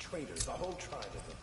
Traitors, a whole tribe of them.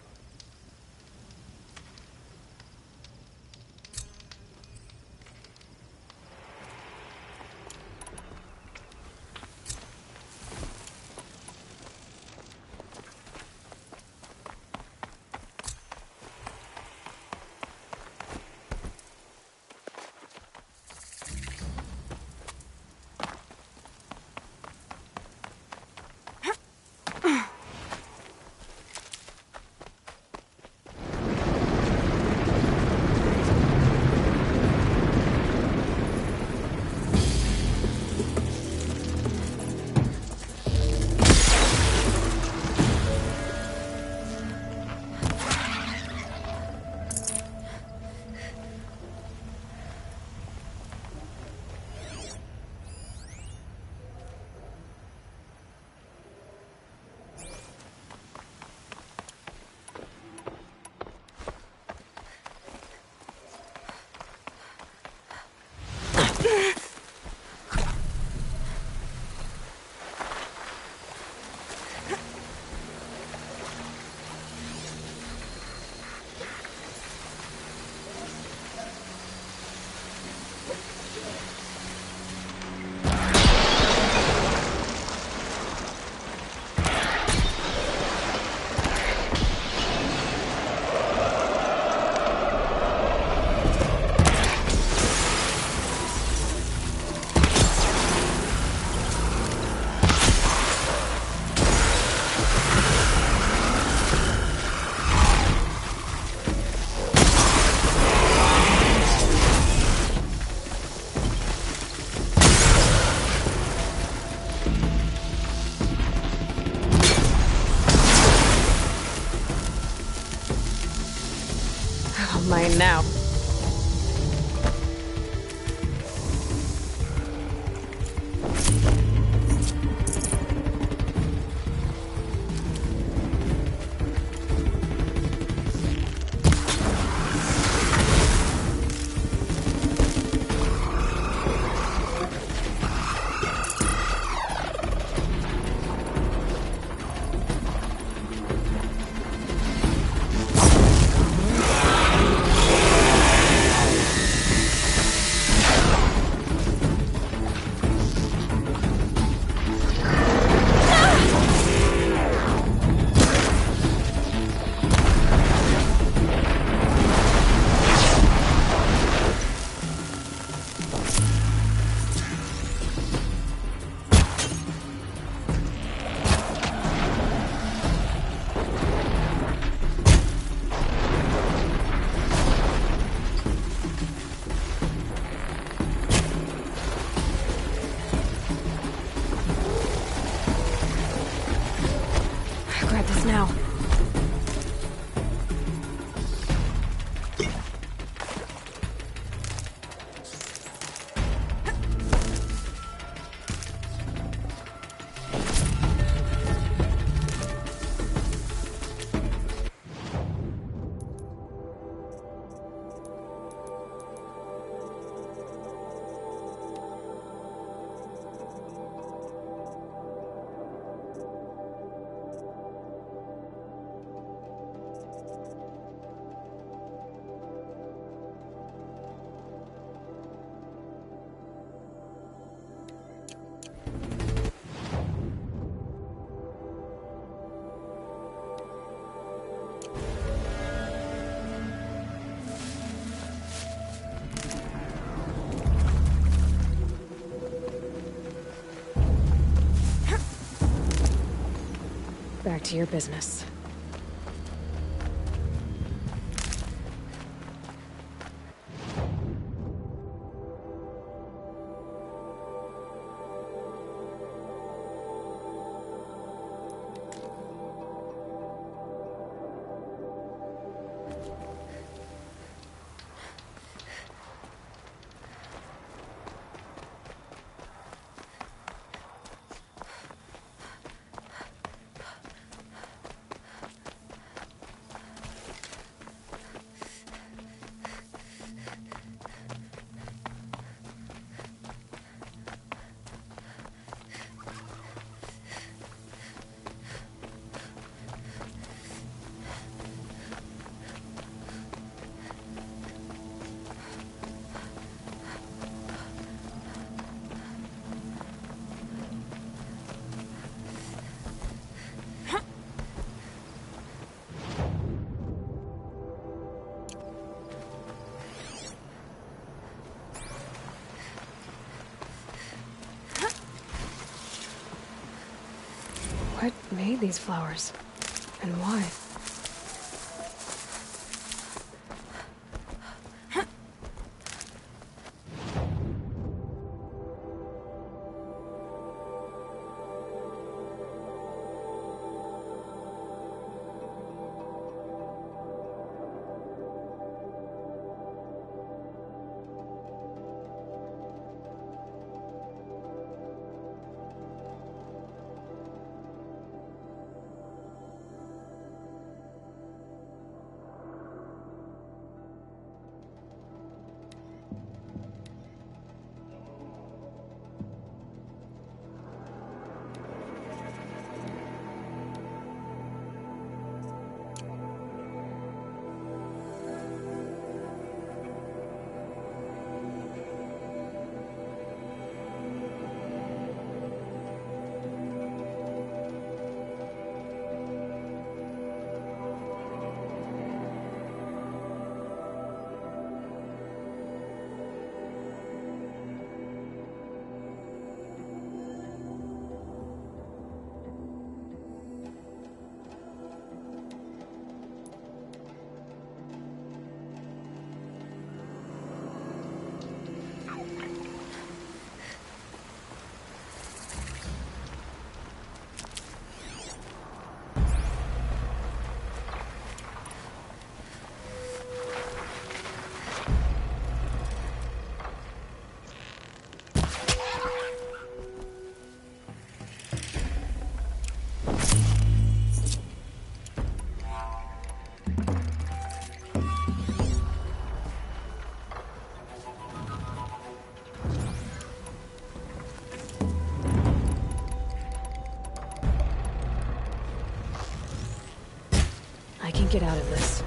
Mine now. Grab this now. Back to your business. What made these flowers? And why? I can get out of this.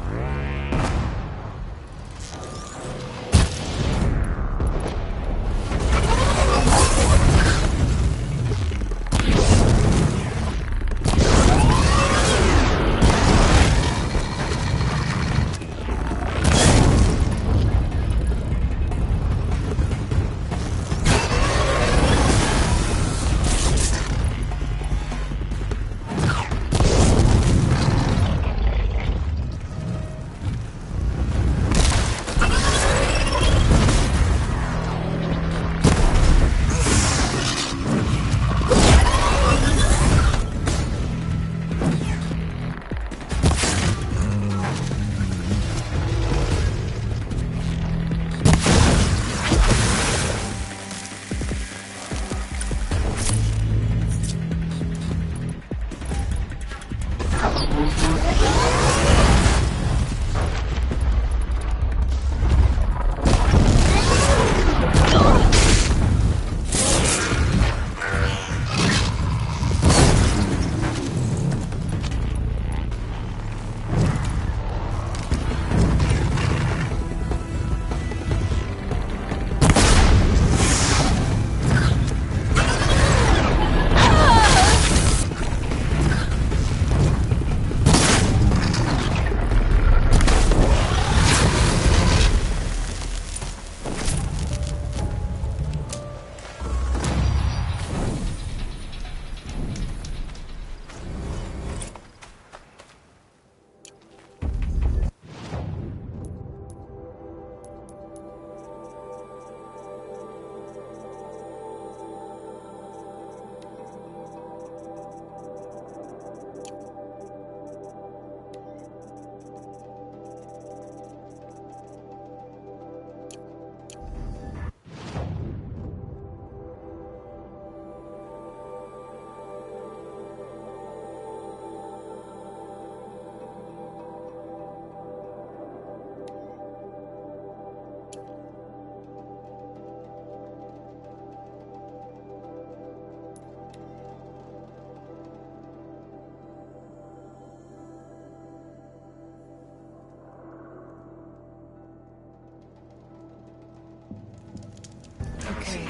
Okay.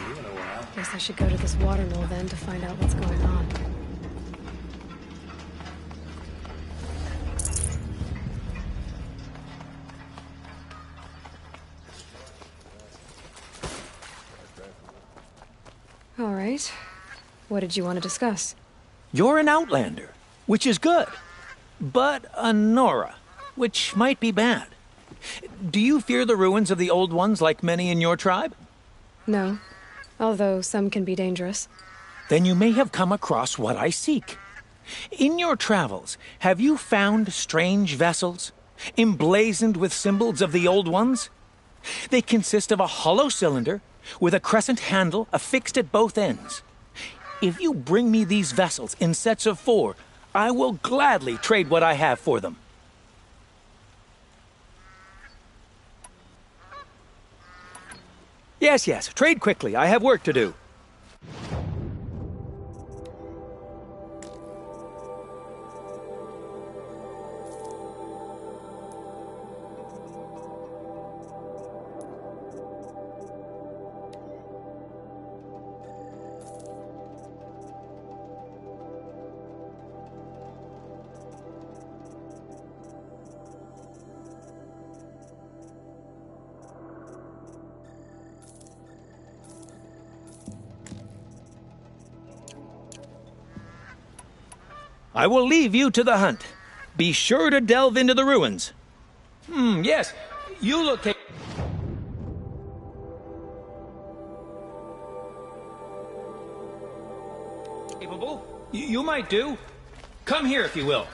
Guess I should go to this water mill then to find out what's going on. All right. What did you want to discuss? You're an outlander, which is good. But a Nora, which might be bad. Do you fear the ruins of the Old Ones like many in your tribe? No, although some can be dangerous. Then you may have come across what I seek. In your travels, have you found strange vessels, emblazoned with symbols of the Old Ones? They consist of a hollow cylinder with a crescent handle affixed at both ends. If you bring me these vessels in sets of 4, I will gladly trade what I have for them. Yes, trade quickly. I have work to do. I will leave you to the hunt. Be sure to delve into the ruins. Yes. You look capable. You might do. Come here if you will.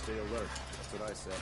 Stay alert. That's what I said.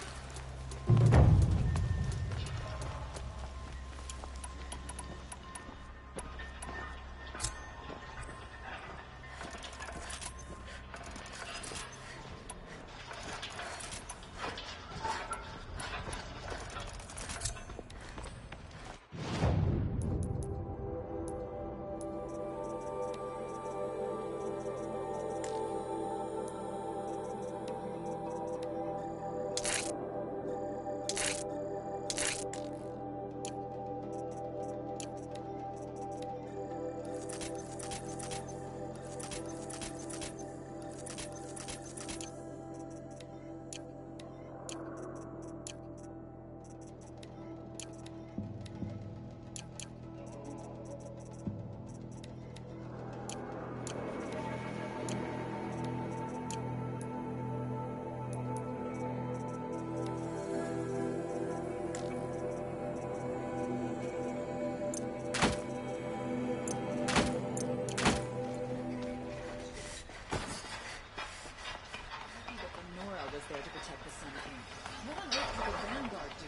There to protect the Sun King. What on earth would the Vanguard do?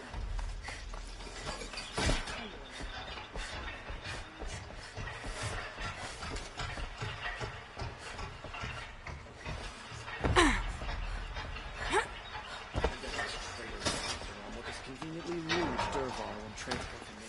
What is conveniently rude Derval when transporting me.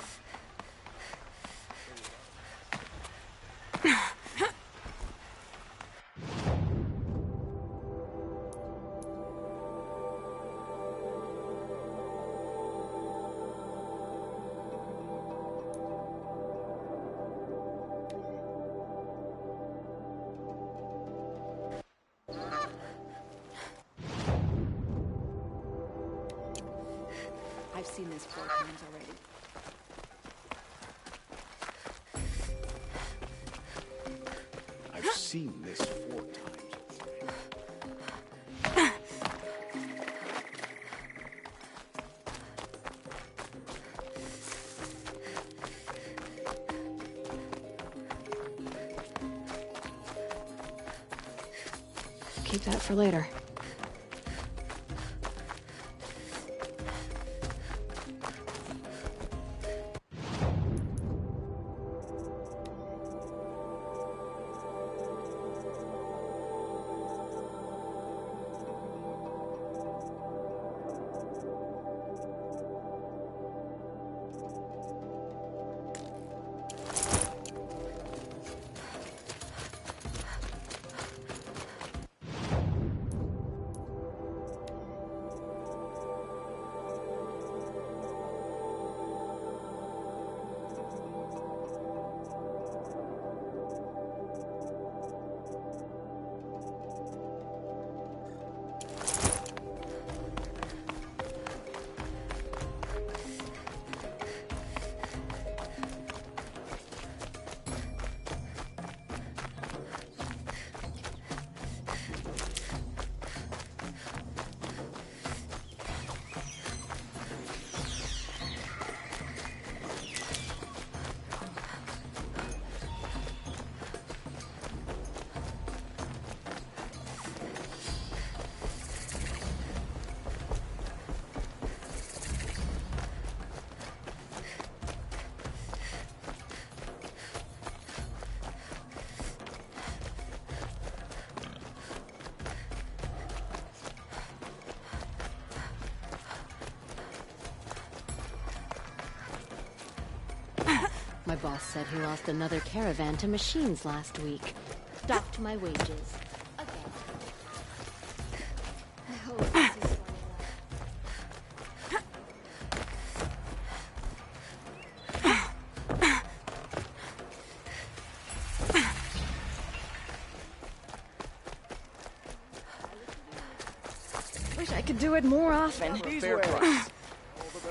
I've seen this 4 times already. I've seen this 4 times. Keep that for later. My boss said he lost another caravan to machines last week. Docked my wages. Again. I hope this is Wish I could do it more often. Fair price.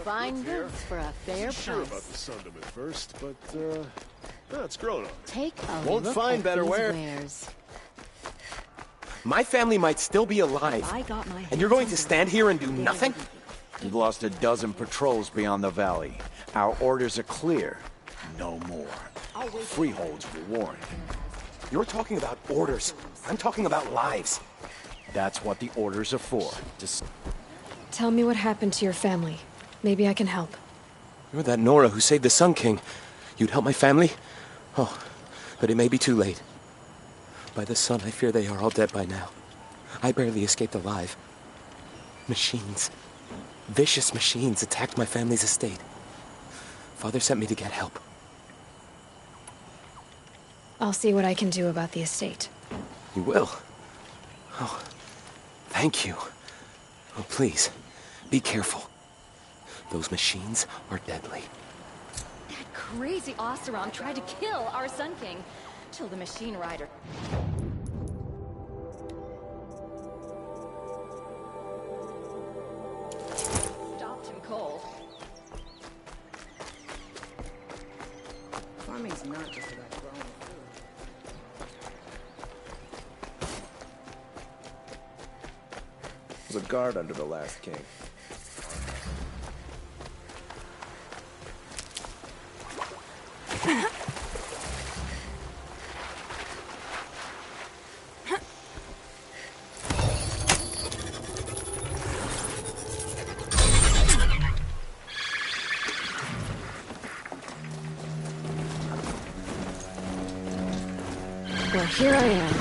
Fine goods for a fair price. Sure about the Sundom at first, but no, it's grown on. Take a Won't look find at better these wear. wares. My family might still be alive, I got my and you're going to hands on stand here and do nothing? We've lost a dozen patrols beyond the valley. Our orders are clear. No more. Freeholds were warned. You're talking about orders. I'm talking about lives. That's what the orders are for. Tell me what happened to your family. Maybe I can help. You're that Nora who saved the Sun King. You'd help my family? Oh, but it may be too late. By the sun, I fear they are all dead by now. I barely escaped alive. Machines. Vicious machines attacked my family's estate. Father sent me to get help. I'll see what I can do about the estate. You will? Oh, thank you. Oh, please, be careful. Those machines are deadly. That crazy Oseram tried to kill our Sun King, till the machine rider... stopped him cold. Farming's not just about growing food. There's a guard under the last king. Well, here I am.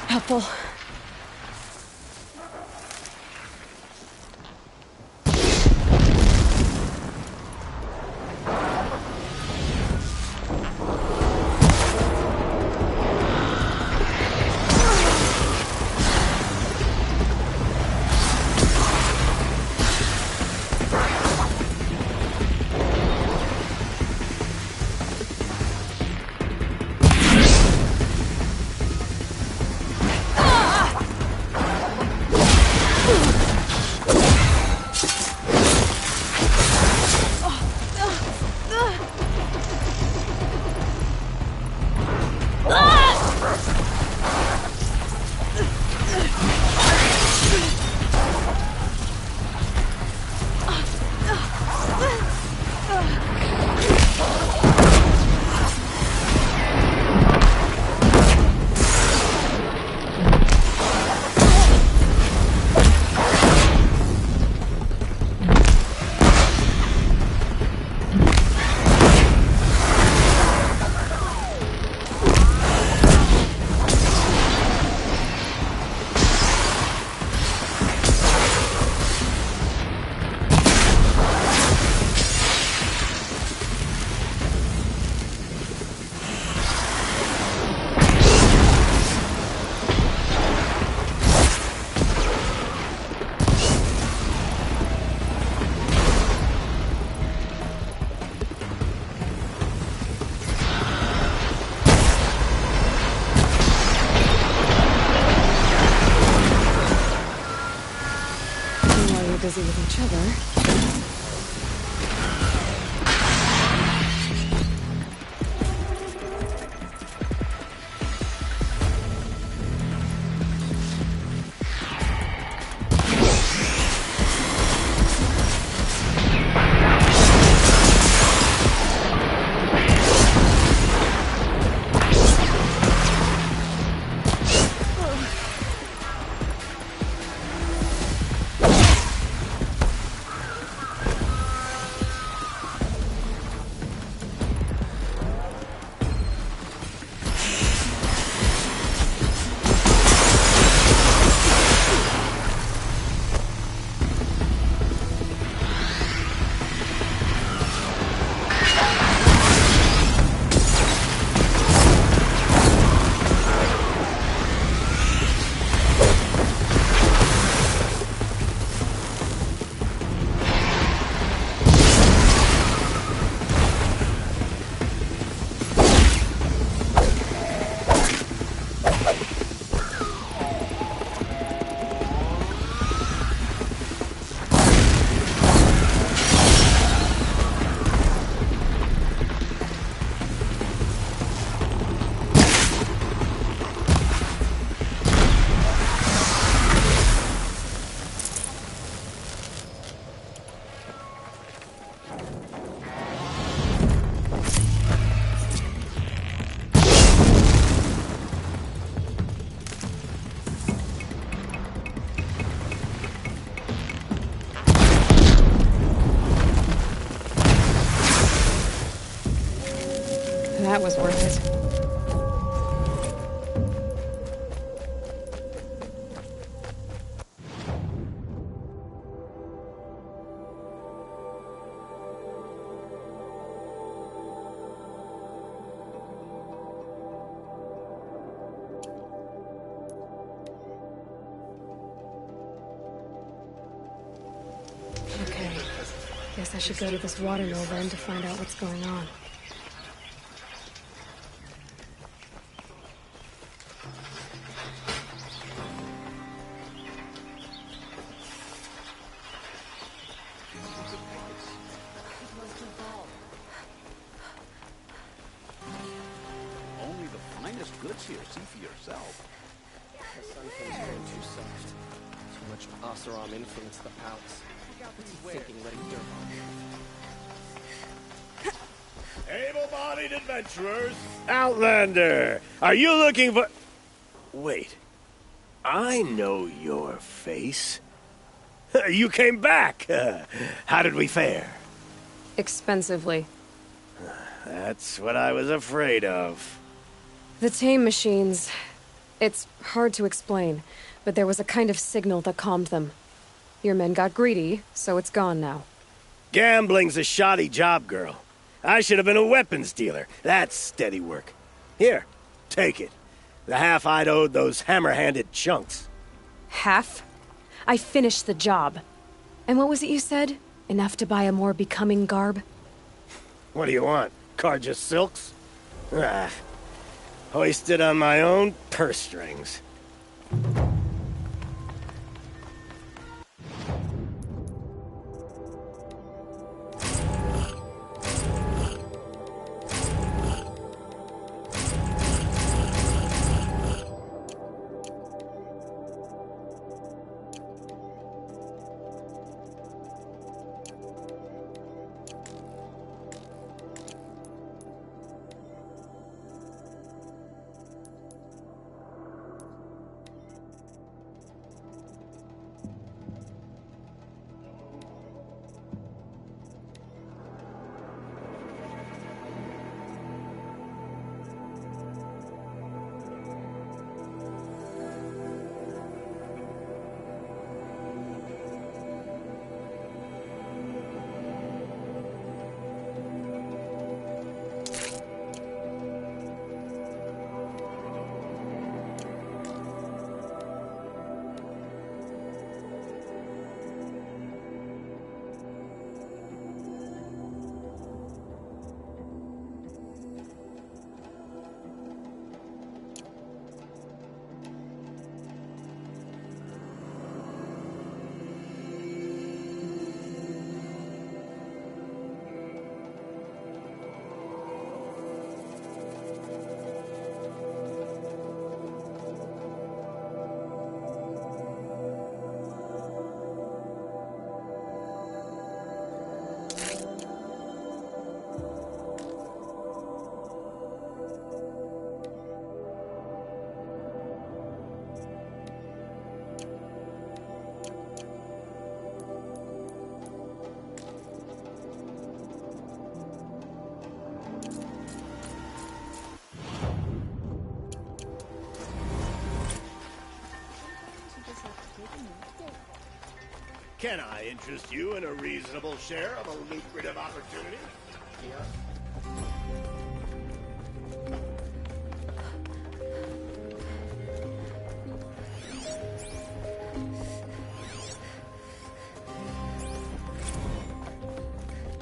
Helpful. Ah! busy with each other. That was worth it. Okay. Guess I should go to this water mill then to find out what's going on. Only the finest goods here. See for yourself. The Sun King's grown too soft. Too much Oseram influenced the palace. What's he thinking letting dirt on? Able-bodied adventurers! Outlander! Are you looking for... Wait. I know your face. You came back! How did we fare? Expensively. That's what I was afraid of. The tame machines. It's hard to explain, but there was a kind of signal that calmed them. Your men got greedy, so it's gone now. Gambling's a shoddy job, girl. I should have been a weapons dealer. That's steady work. Here, take it. The half I'd owed those hammer-handed chunks. Half? I finished the job. And what was it you said? Enough to buy a more becoming garb? What do you want? Carja silks? Ah, hoisted on my own purse strings. Can I interest you in a reasonable share of a lucrative opportunity?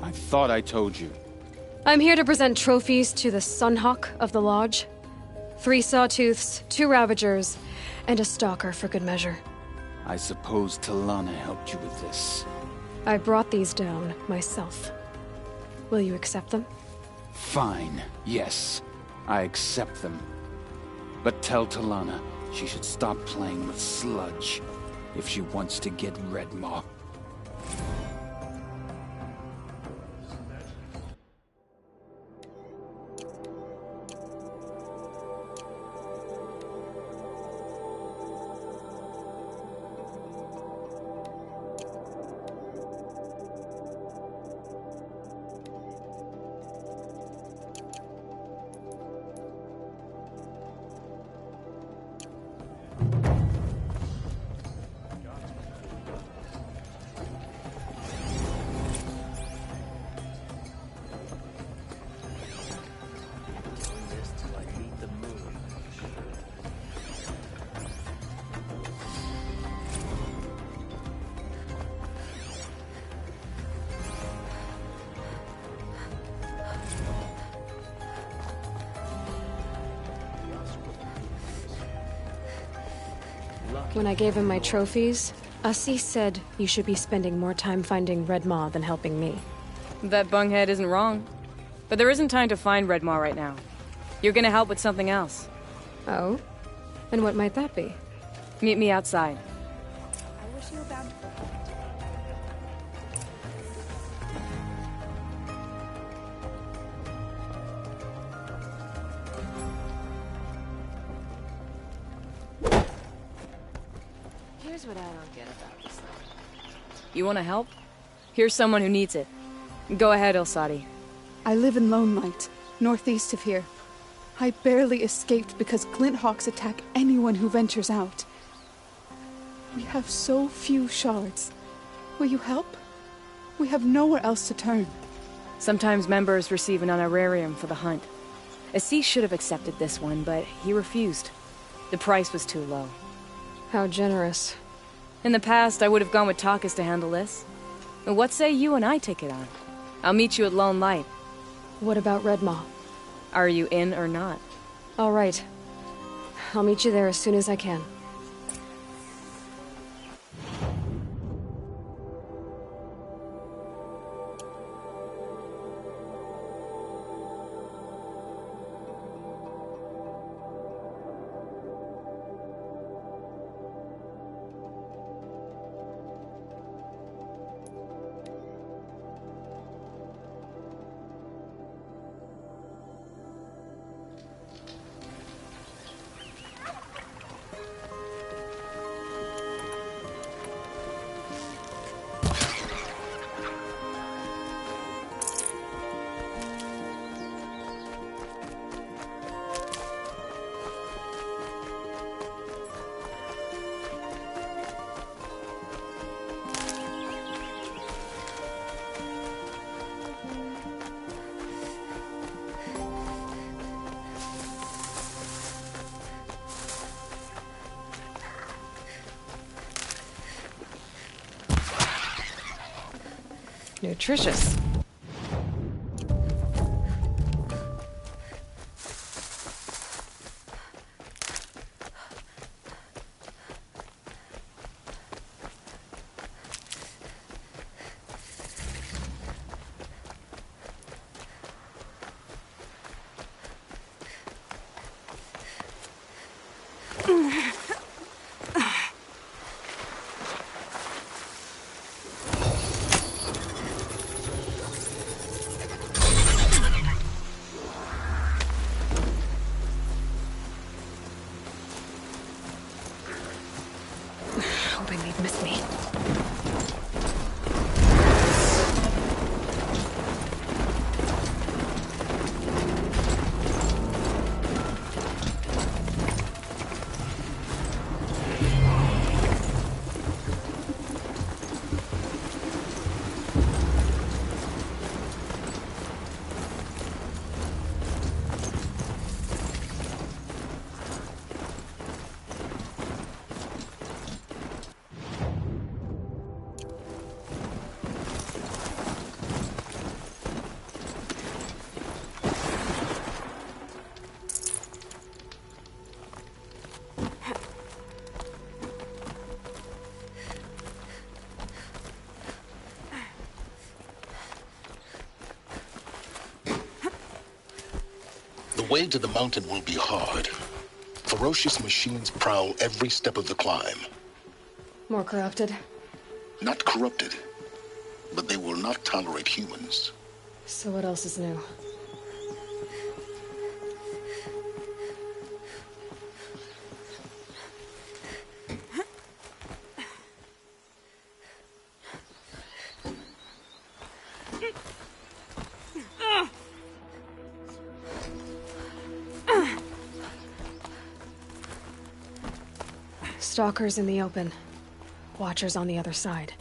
I thought I told you. I'm here to present trophies to the Sunhawk of the Lodge. 3 Sawtooths, 2 Ravagers, and a Stalker for good measure. I suppose Talana helped you with this. I brought these down myself. Will you accept them? Fine, yes. I accept them. But tell Talana she should stop playing with sludge if she wants to get Redmaw. When I gave him my trophies, Assis said you should be spending more time finding Redmaw than helping me. That bunghead isn't wrong. But there isn't time to find Redmaw right now. You're gonna help with something else. Oh? And what might that be? Meet me outside. I wish you were bound. Here's what I don't get about this thing. You wanna help? Here's someone who needs it. Go ahead, Ilsati. I live in Lone Light, northeast of here. I barely escaped because Glinthawks attack anyone who ventures out. We have so few shards. Will you help? We have nowhere else to turn. Sometimes members receive an honorarium for the hunt. Assis should have accepted this one, but he refused. The price was too low. How generous. In the past, I would have gone with Takas to handle this. What say you and I take it on? I'll meet you at Lone Light. What about Redmaw? Are you in or not? All right. I'll meet you there as soon as I can. Nutritious. way to the mountain will be hard. Ferocious machines prowl every step of the climb. More corrupted? Not corrupted, but they will not tolerate humans. So what else is new? Stalkers in the open. Watchers on the other side.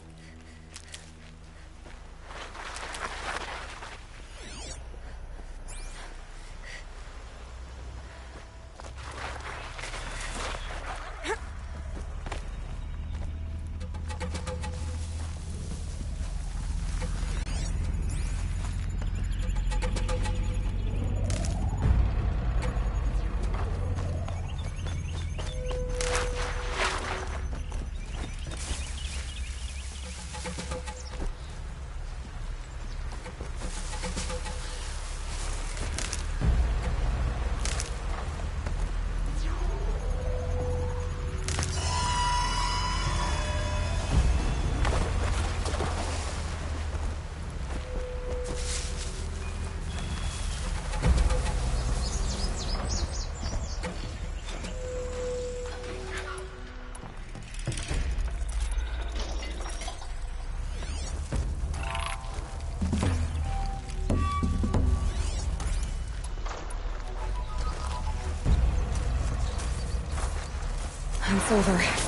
It's over.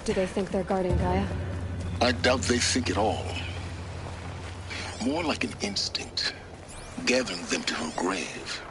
Do they think they're guarding Gaia? I doubt they think at all. More like an instinct, gathering them to her grave.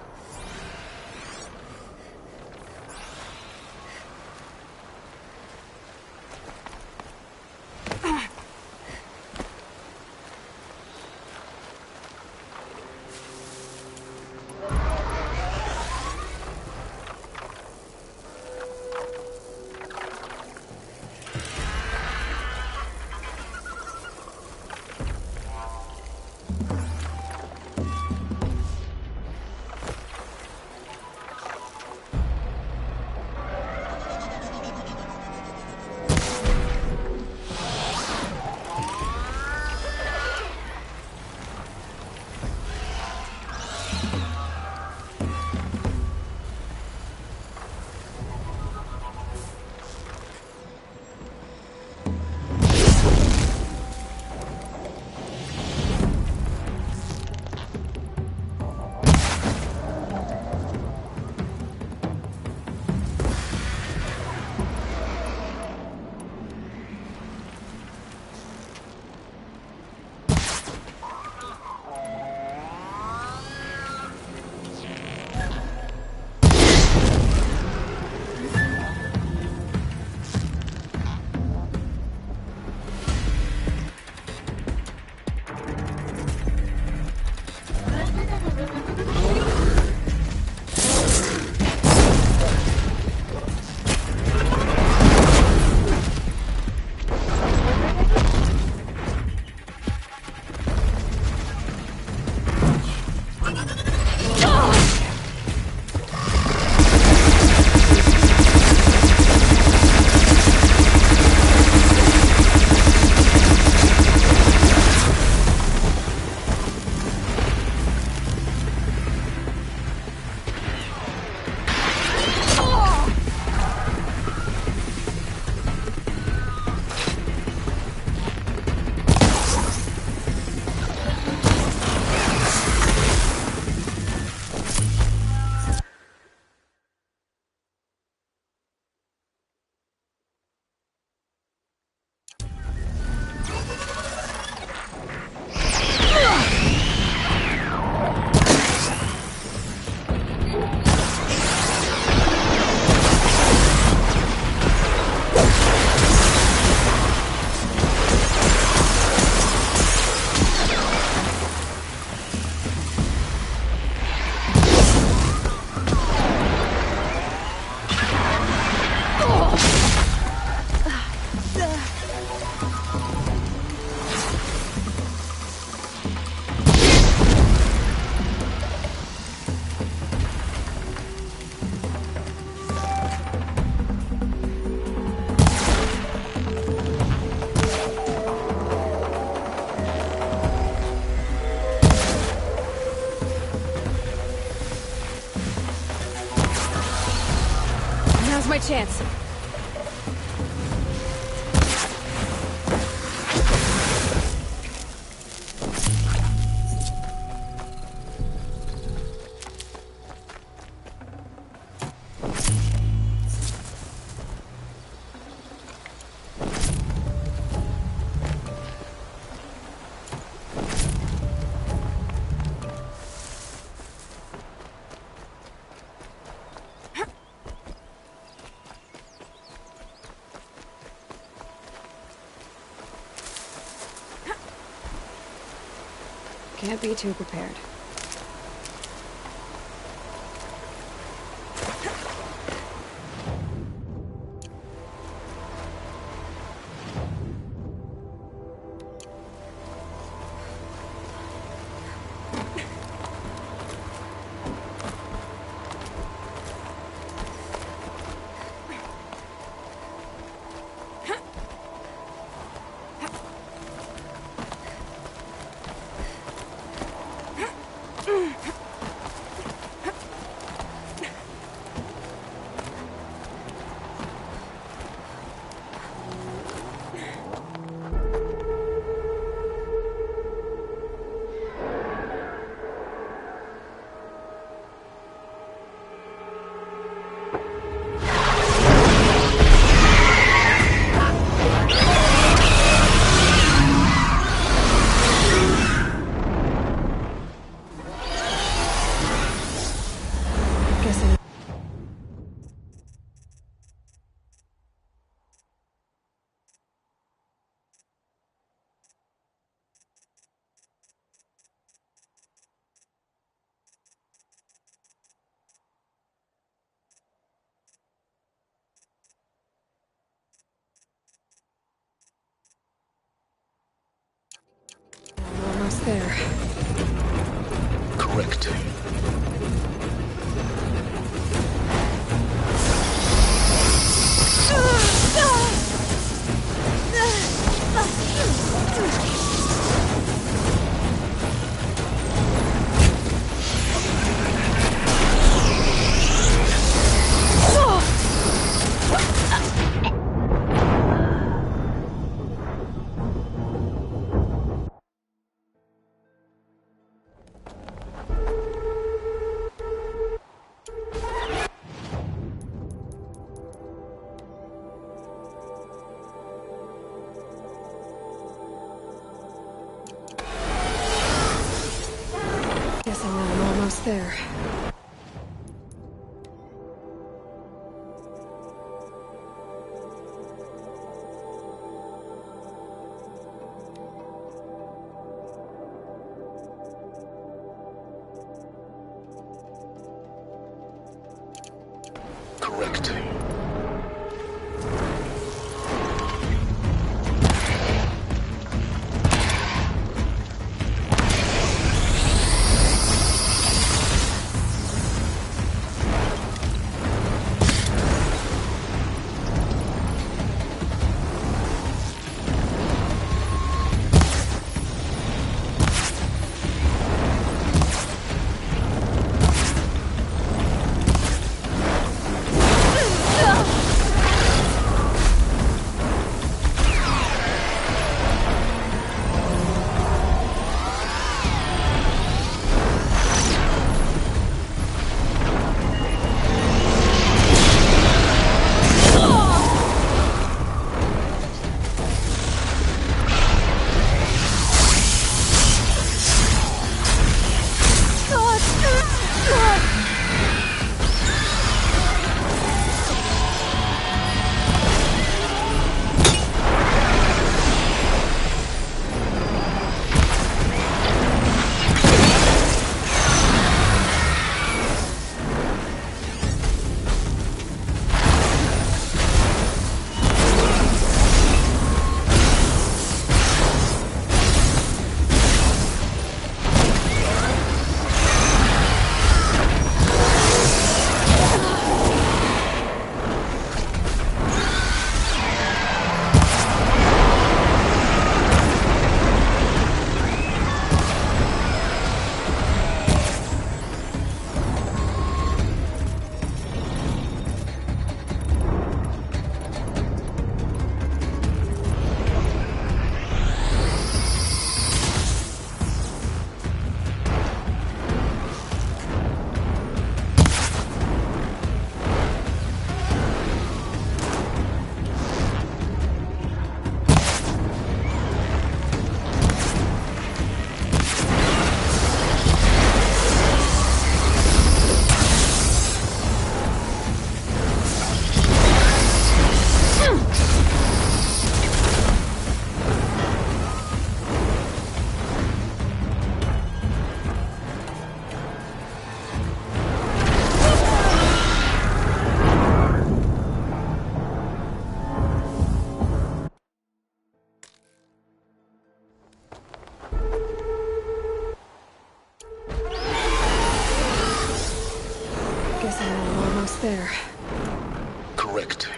Now's my chance. Can't be too prepared. Almost there. Correct. Guessing that I'm almost there. Correct. there. Correct.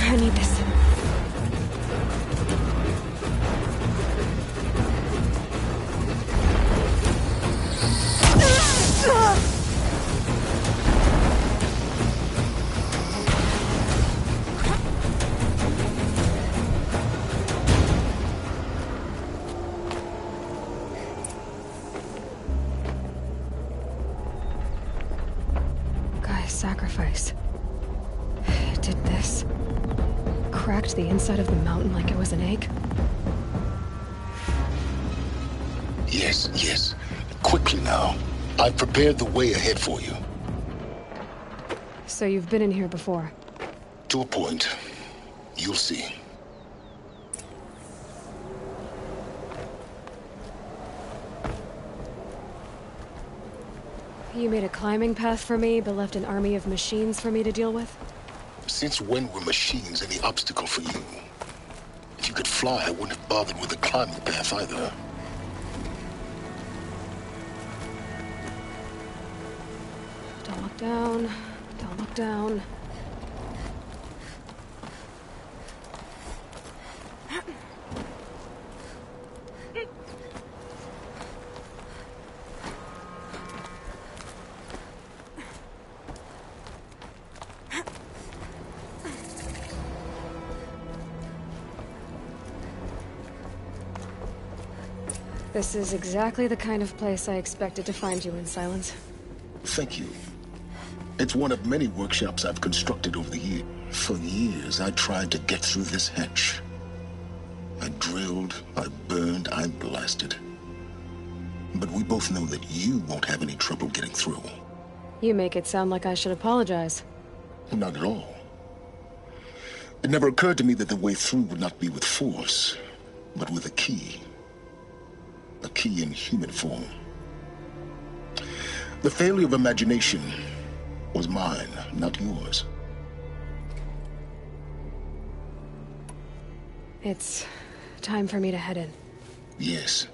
I need this. Guy's sacrifice. It did this. Cracked the inside of the mountain like it was an egg. Yes, yes. Quickly now. I've prepared the way ahead for you. So you've been in here before? To a point. You'll see. You made a climbing path for me, but left an army of machines for me to deal with? Since when were machines any obstacle for you? If you could fly, I wouldn't have bothered with the climbing path either. Don't look down. Don't look down. This is exactly the kind of place I expected to find you in, Silence. Thank you. It's one of many workshops I've constructed over the years. For years, I tried to get through this hatch. I drilled, I burned, I blasted. But we both know that you won't have any trouble getting through. You make it sound like I should apologize. Not at all. It never occurred to me that the way through would not be with force, but with a key. A key in human form. The failure of imagination was mine, not yours. It's time for me to head in. Yes.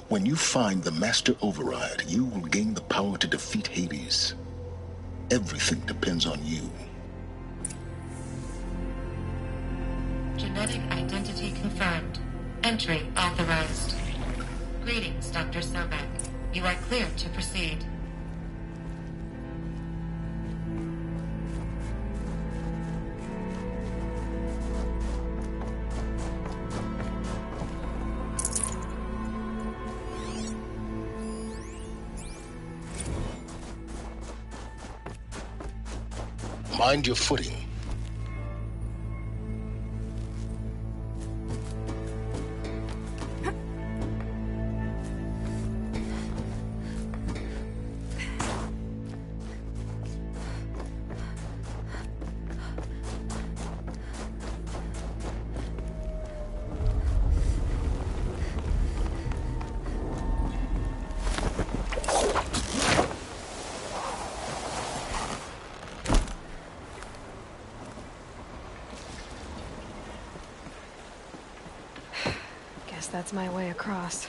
When you find the Master Override, you will gain the power to defeat Hades. Everything depends on you. Genetic identity confirmed. Entry authorized. Greetings, Dr. Sobek. You are cleared to proceed. Mind your footing. that's my way across.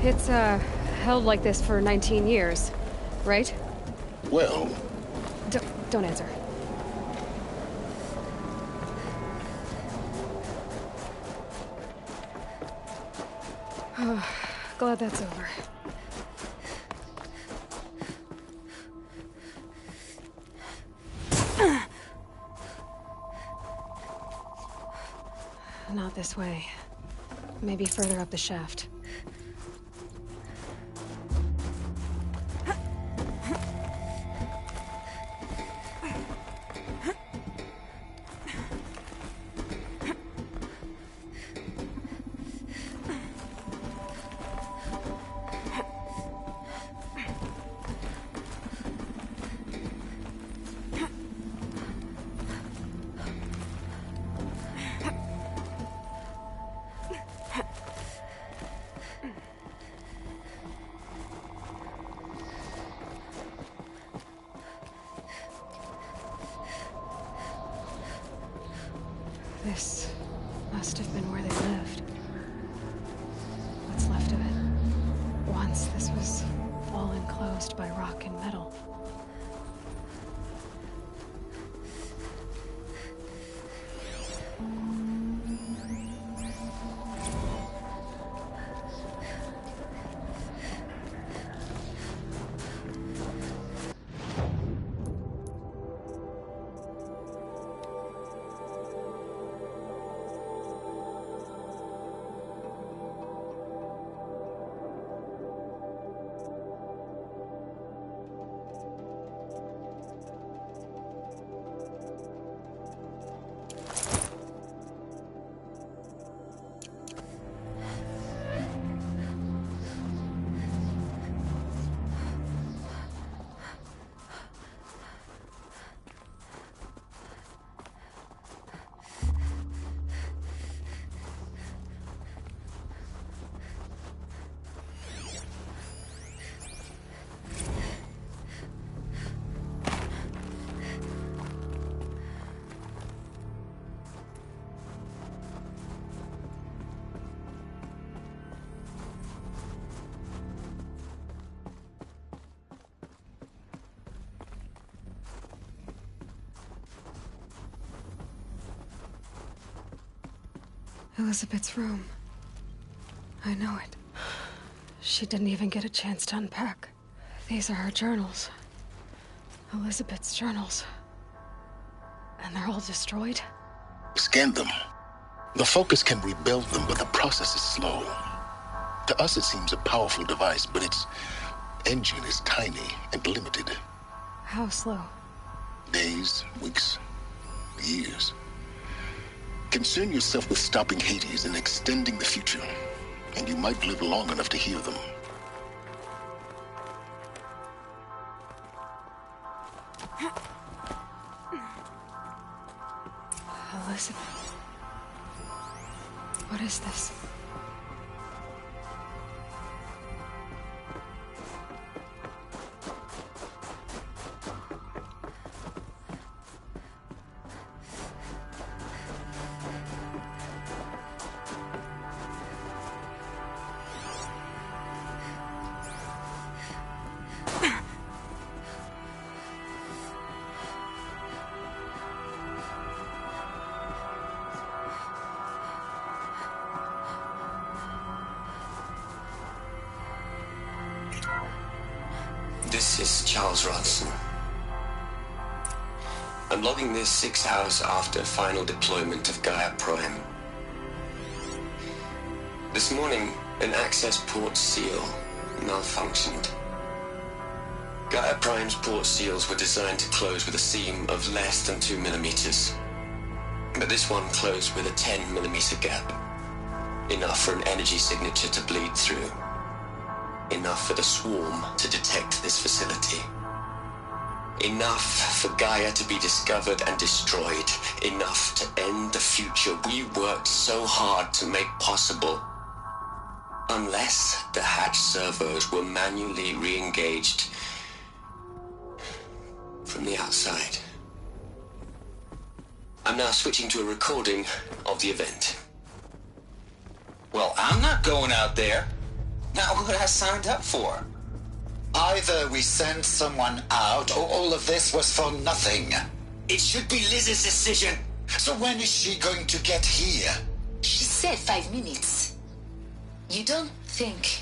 It's, held like this for 19 years, right? Well... Don't answer. Glad that's over. Not this way. Maybe further up the shaft. This must have been where they lived. What's left of it. Once this was all enclosed by rock and metal. Elizabeth's room. I know it. She didn't even get a chance to unpack. These are her journals. Elizabeth's journals. And they're all destroyed? Scan them. The Focus can rebuild them, but the process is slow. To us it seems a powerful device, but its engine is tiny and limited. How slow? Days, weeks, years. Concern yourself with stopping Hades and extending the future, and you might live long enough to hear them. Elizabeth. What is this? This is Charles Ronson. I'm logging this 6 hours after final deployment of Gaia Prime. This morning, an access port seal malfunctioned. Gaia Prime's port seals were designed to close with a seam of less than 2 millimeters. But this one closed with a 10 millimeter gap. Enough for an energy signature to bleed through. Enough for the swarm to detect this facility. Enough for Gaia to be discovered and destroyed. Enough to end the future we worked so hard to make possible. Unless the hatch servos were manually re-engaged from the outside. I'm now switching to a recording of the event. Well, I'm not going out there. Not what I signed up for. Either we send someone out, or all of this was for nothing. It should be Liz's decision. So when is she going to get here? She said 5 minutes. You don't think...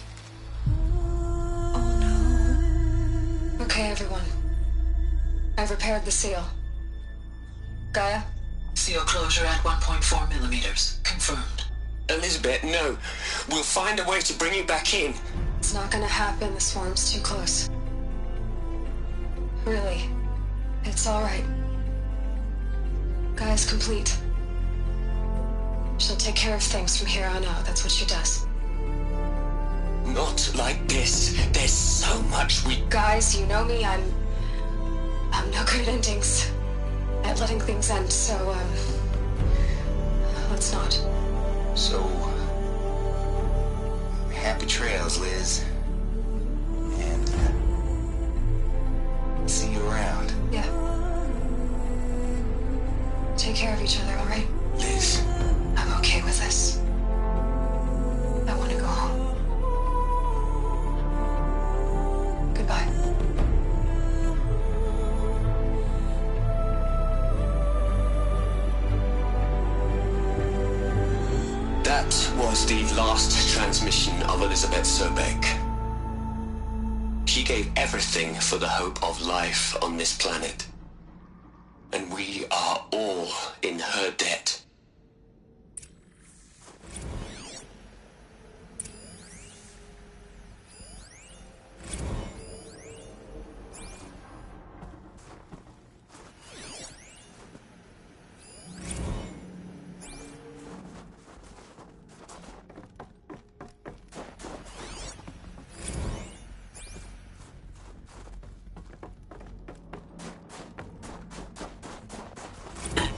Okay, everyone. I've repaired the seal. Gaia? Seal closure at 1.4 millimeters. Confirmed. Elizabeth, no. We'll find a way to bring you back in. It's not gonna happen. The swarm's too close. Really. It's alright. Gaia's complete. She'll take care of things from here on out. That's what she does. Not like this. There's so much we... Guys, you know me. I'm no good at endings. At letting things end, so, let's not. So... happy trails, Liz. And... see you around. Yeah. Take care of each other, alright? Liz. I'm okay with this. I want to go home. Goodbye. That was the last transmission of Elizabeth Sobek. She gave everything for the hope of life on this planet. And we are all in her debt.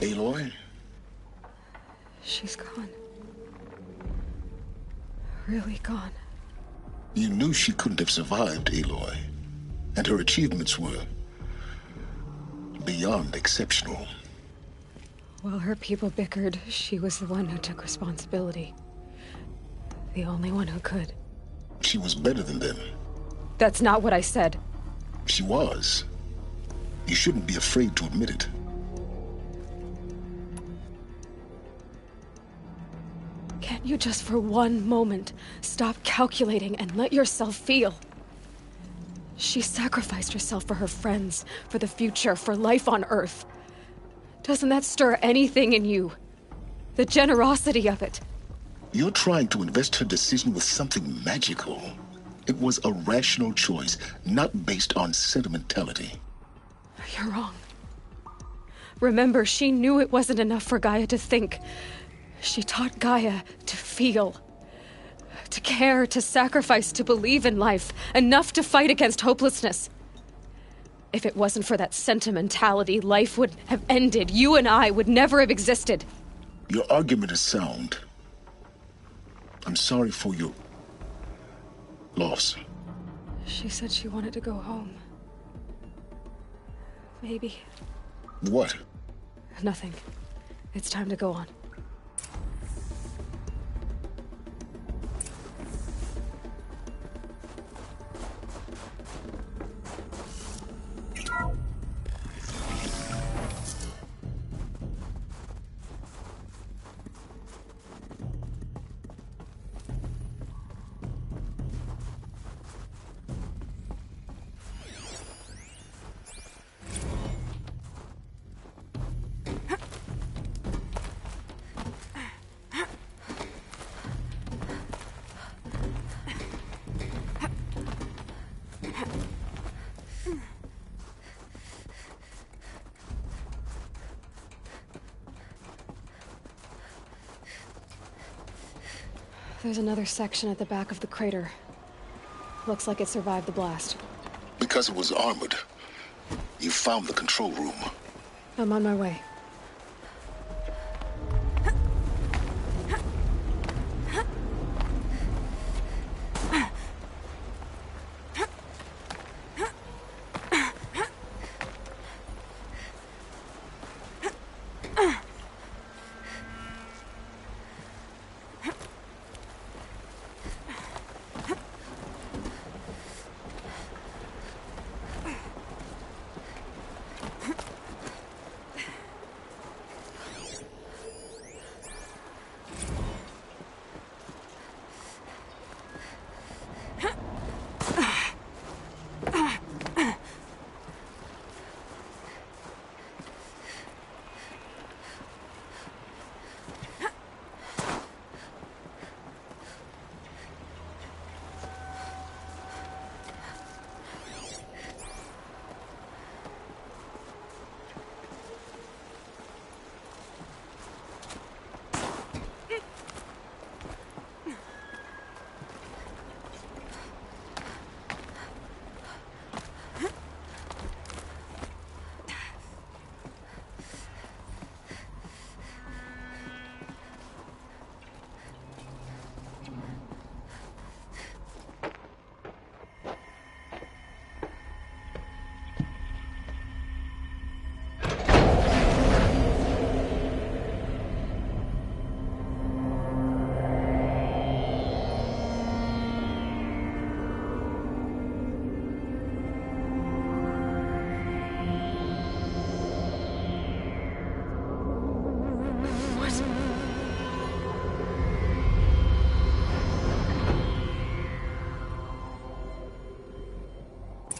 Aloy? She's gone. Really gone. You knew she couldn't have survived, Aloy. And her achievements were... beyond exceptional. While her people bickered, she was the one who took responsibility. The only one who could. She was better than them. That's not what I said. She was. You shouldn't be afraid to admit it. Can't you just for one moment stop calculating and let yourself feel? She sacrificed herself for her friends, for the future, for life on Earth. Doesn't that stir anything in you? The generosity of it. You're trying to invest her decision with something magical. It was a rational choice, not based on sentimentality. You're wrong. Remember, she knew it wasn't enough for Gaia to think. She taught Gaia to feel, to care, to sacrifice, to believe in life, enough to fight against hopelessness. If it wasn't for that sentimentality, life would have ended. You and I would never have existed. Your argument is sound. I'm sorry for your loss. She said she wanted to go home. Maybe. What? Nothing. It's time to go on. There's another section at the back of the crater. Looks like it survived the blast. Because it was armored. You found the control room. I'm on my way.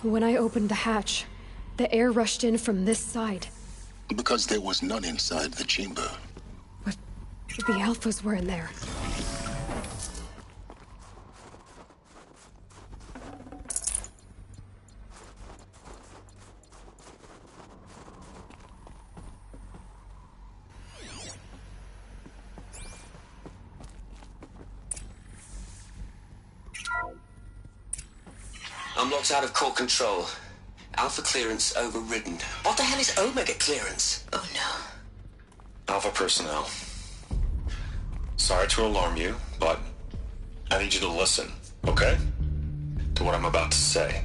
When I opened the hatch, the air rushed in from this side. Because there was none inside the chamber. But the Alphas were in there. I'm locked out of core control. Alpha clearance overridden. What the hell is Omega clearance? Oh no. Alpha personnel. Sorry to alarm you, but I need you to listen, okay? To what I'm about to say.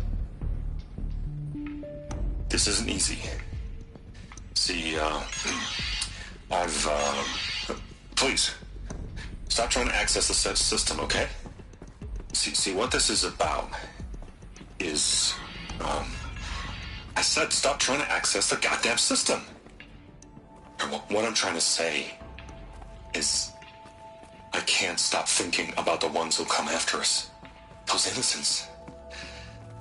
This isn't easy. See, please, stop trying to access the system, okay? See, what this is about is, I said stop trying to access the goddamn system. And what I'm trying to say is I can't stop thinking about the ones who come after us. Those innocents.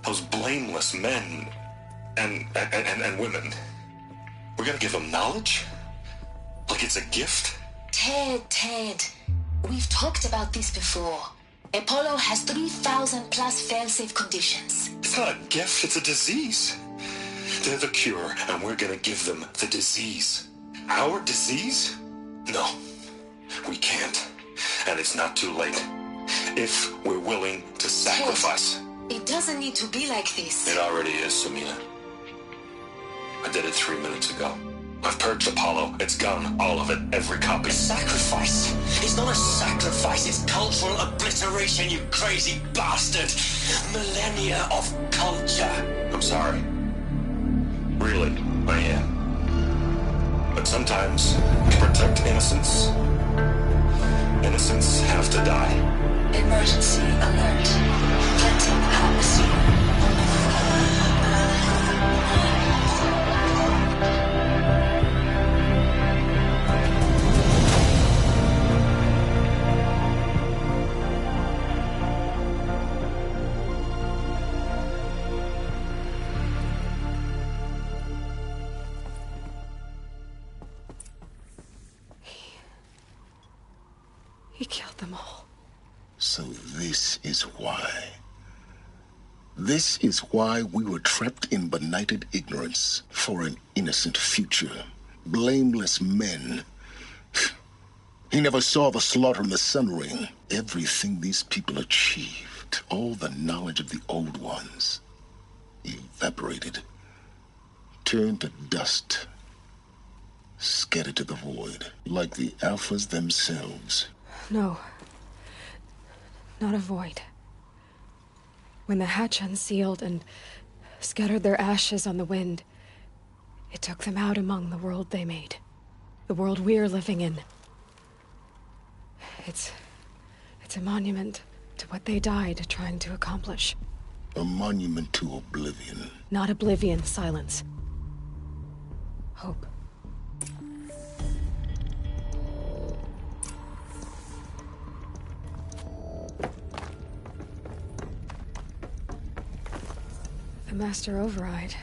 Those blameless men and women. We're gonna give them knowledge? Like it's a gift? Ted. We've talked about this before. Apollo has 3,000 plus fail-safe conditions. It's not a gift, it's a disease. They're the cure, and we're gonna give them the disease. Our disease? No, we can't. And it's not too late. If we're willing to sacrifice. Ted, it doesn't need to be like this. It already is, Samina. I did it 3 minutes ago. I've purged Apollo. It's gone. All of it. Every copy. Sacrifice? It's not a sacrifice. It's cultural obliteration, you crazy bastard. Millennia of culture. I'm sorry. Really, I am. But sometimes, to protect innocence, innocents have to die. Emergency alert. Planting atmosphere. He killed them all. So this is why. This is why we were trapped in benighted ignorance for an innocent future. Blameless men. He never saw the slaughter in the Sun Ring. Everything these people achieved, all the knowledge of the old ones, evaporated turn to dust, scattered to the void, like the Alphas themselves. No. Not a void. When the hatch unsealed and scattered their ashes on the wind, it took them out among the world they made. The world we're living in. It's a monument to what they died trying to accomplish. A monument to oblivion. Not oblivion, Silence. Hope. The Master Override.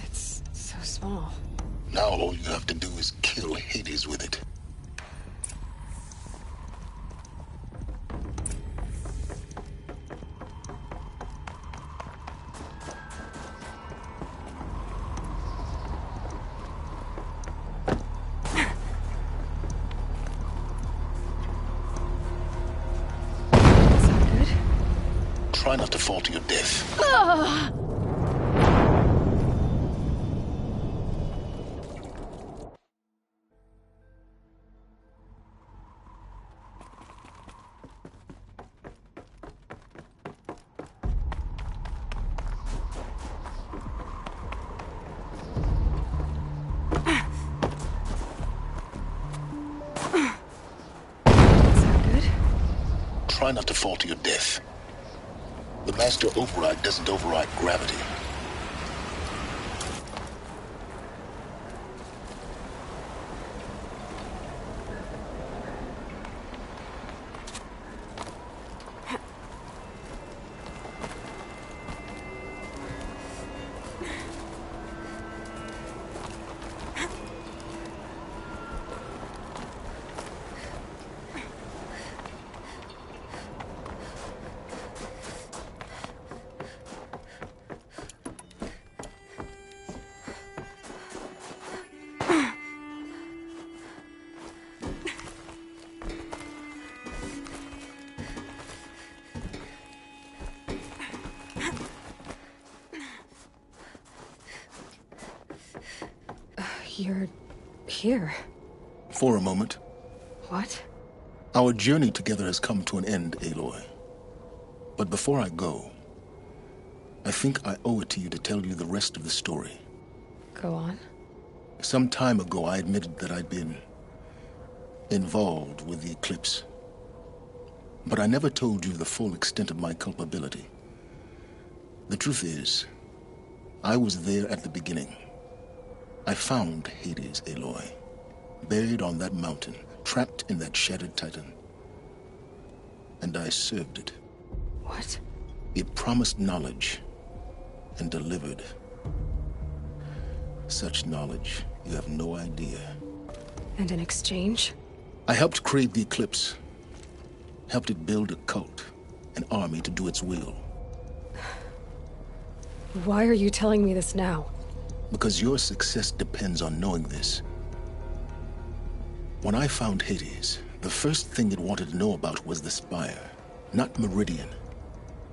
It's so small. Now all you have to do is kill Hades with it. Try not to fall to your death. Try not to fall to your death. The Master Override doesn't override gravity. You're here. For a moment. What? Our journey together has come to an end, Aloy. But before I go, I think I owe it to you to tell you the rest of the story. Go on. Some time ago, I admitted that I'd been involved with the eclipse. But I never told you the full extent of my culpability. The truth is, I was there at the beginning. I found Hades, Aloy, buried on that mountain, trapped in that shattered titan. And I served it. What? It promised knowledge and delivered. Such knowledge, you have no idea. And in exchange? I helped create the eclipse. Helped it build a cult, an army to do its will. Why are you telling me this now? Because your success depends on knowing this. When I found Hades, the first thing it wanted to know about was the Spire. Not Meridian.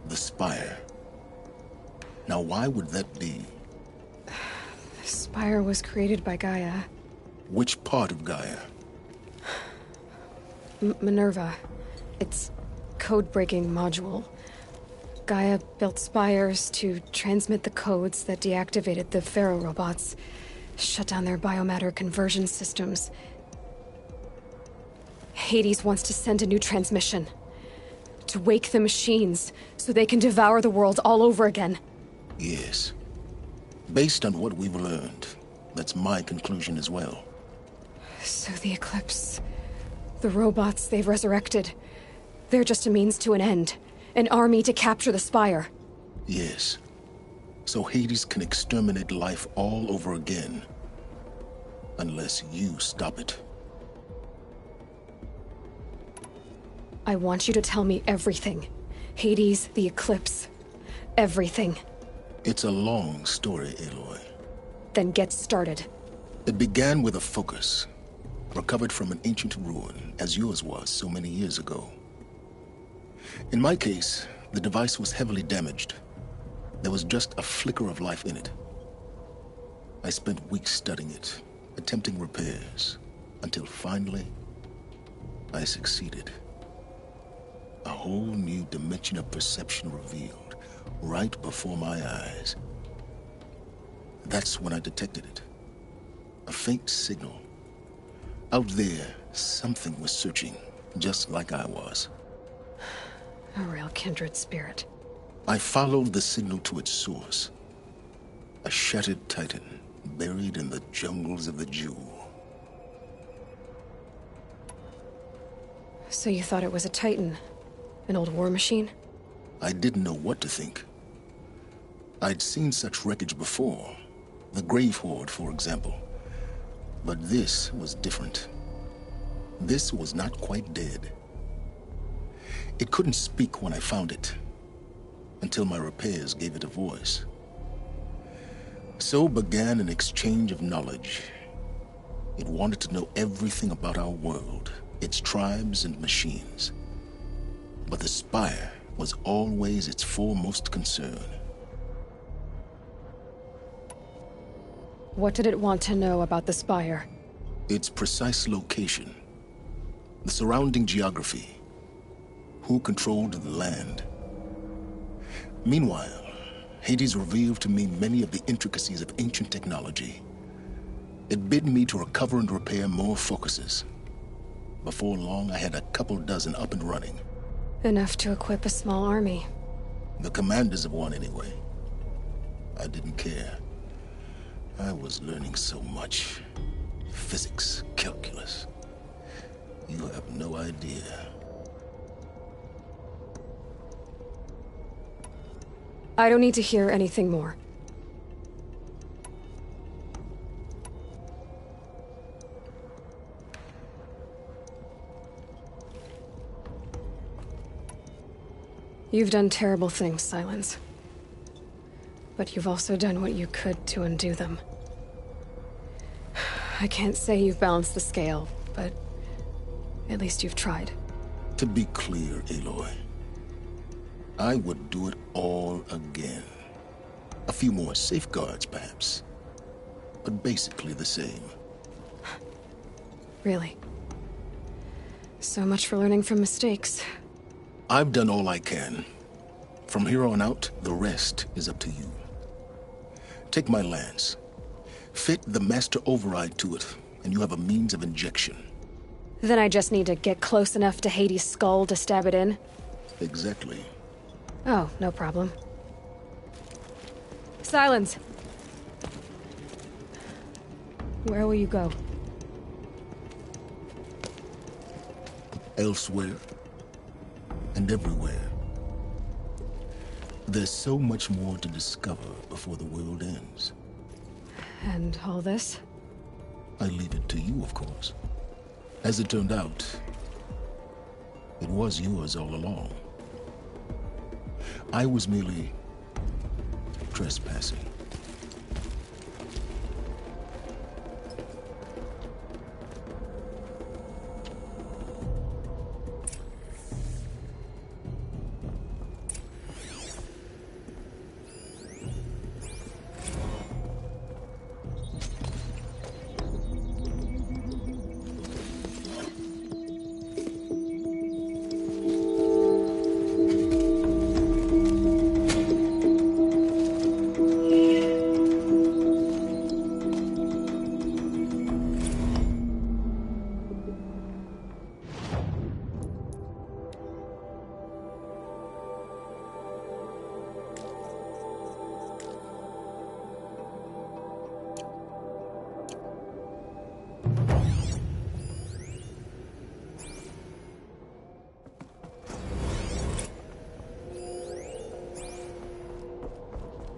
The Spire. Now why would that be? The Spire was created by Gaia. Which part of Gaia? Minerva. Its code-breaking module. Gaia built spires to transmit the codes that deactivated the Pharaoh robots, shut down their biomatter conversion systems. Hades wants to send a new transmission. To wake the machines, so they can devour the world all over again. Yes. Based on what we've learned, that's my conclusion as well. So the Eclipse, the robots they've resurrected, they're just a means to an end. An army to capture the Spire. Yes. So Hades can exterminate life all over again. Unless you stop it. I want you to tell me everything. Hades, the Eclipse, everything. It's a long story, Aloy. Then get started. It began with a focus, recovered from an ancient ruin, as yours was so many years ago. In my case, the device was heavily damaged. There was just a flicker of life in it. I spent weeks studying it, attempting repairs, until finally, I succeeded. A whole new dimension of perception revealed, right before my eyes. That's when I detected it. A faint signal. Out there, something was searching, just like I was. A real kindred spirit. I followed the signal to its source. A shattered titan, buried in the jungles of the Jewel. So you thought it was a Titan? An old war machine? I didn't know what to think. I'd seen such wreckage before. The Grave Horde, for example. But this was different. This was not quite dead. It couldn't speak when I found it, until my repairs gave it a voice. So began an exchange of knowledge. It wanted to know everything about our world, its tribes and machines. But the Spire was always its foremost concern. What did it want to know about the Spire? Its precise location, the surrounding geography, who controlled the land. Meanwhile, Hades revealed to me many of the intricacies of ancient technology. It bid me to recover and repair more focuses. Before long, I had a couple dozen up and running. Enough to equip a small army. The commanders of one, anyway. I didn't care. I was learning so much. Physics, calculus. You have no idea. I don't need to hear anything more. You've done terrible things, Silence. But you've also done what you could to undo them. I can't say you've balanced the scale, but at least you've tried. To be clear, Aloy, I would do it all again. A few more safeguards, perhaps. But basically the same. Really? So much for learning from mistakes. I've done all I can. From here on out, the rest is up to you. Take my lance. Fit the master override to it, and you have a means of injection. Then I just need to get close enough to Hades' skull to stab it in? Exactly. Oh, no problem. Silence! Where will you go? Elsewhere. And everywhere. There's so much more to discover before the world ends. And all this? I leave it to you, of course. As it turned out, it was yours all along. I was merely trespassing.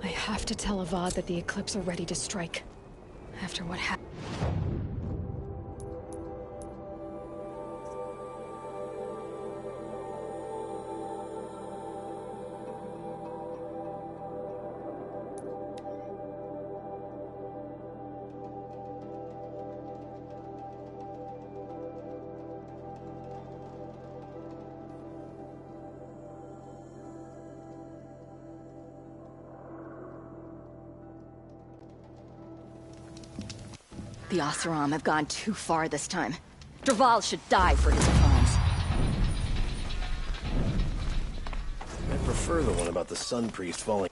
I have to tell Avad that the Eclipse are ready to strike. After what happened. The Oseram have gone too far this time. Dervahl should die for his crimes. I prefer the one about the Sun Priest falling.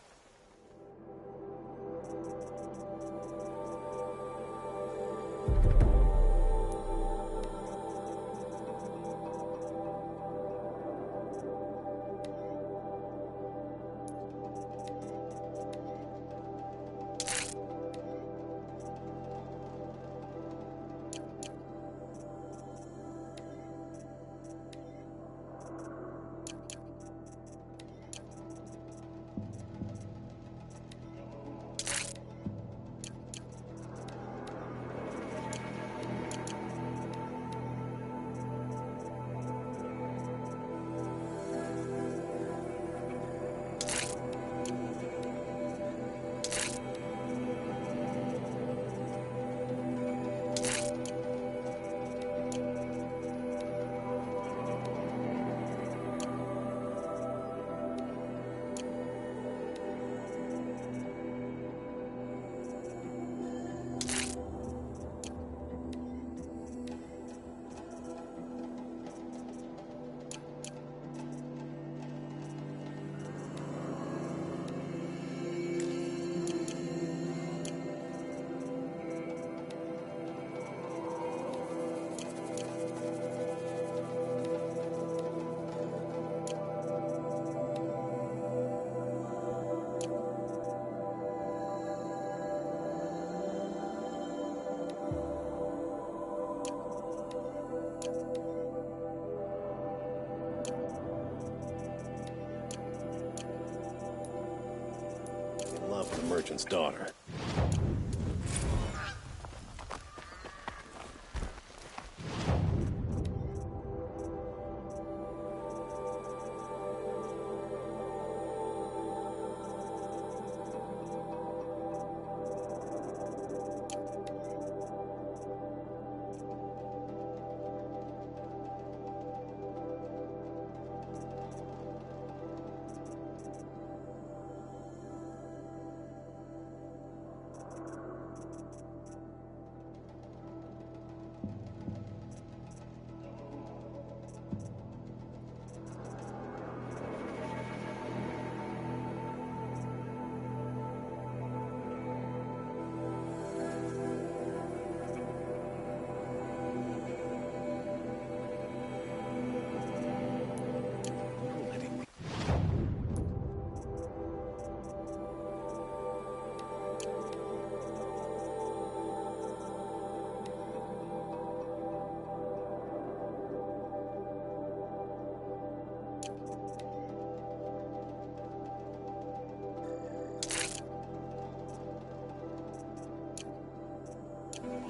Love the merchant's daughter.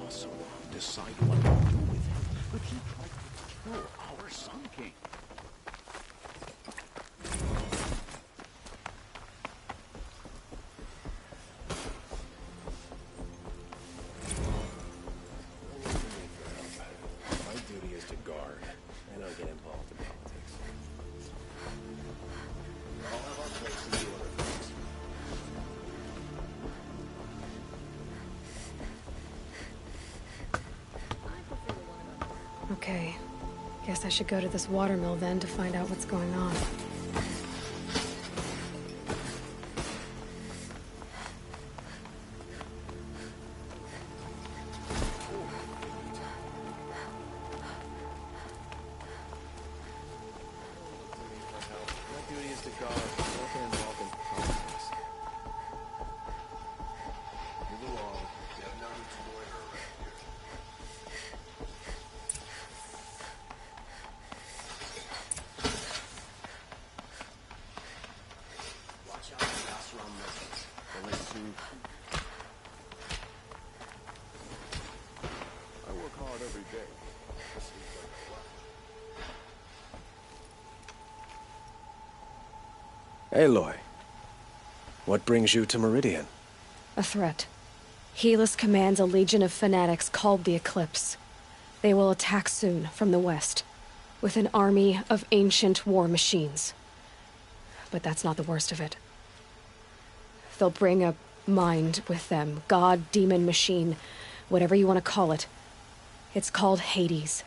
Also, decide what to do with him, but he tried to kill our Sun King. My duty is to guard. I don't get involved in politics. We all have our place in the order of things. Okay. Guess I should go to this watermill then to find out what's going on. My duty is to guard. I don't get involved in politics. Move along. You have no need to loiter around here. Watch out for the Oseram merchants. They'll let soon. I work hard every day. This seems like a lot. Aloy, what brings you to Meridian? A threat. Helis commands a legion of fanatics called the Eclipse. They will attack soon from the west, with an army of ancient war machines. But that's not the worst of it. They'll bring a mind with them, god-demon machine, whatever you want to call it. It's called Hades.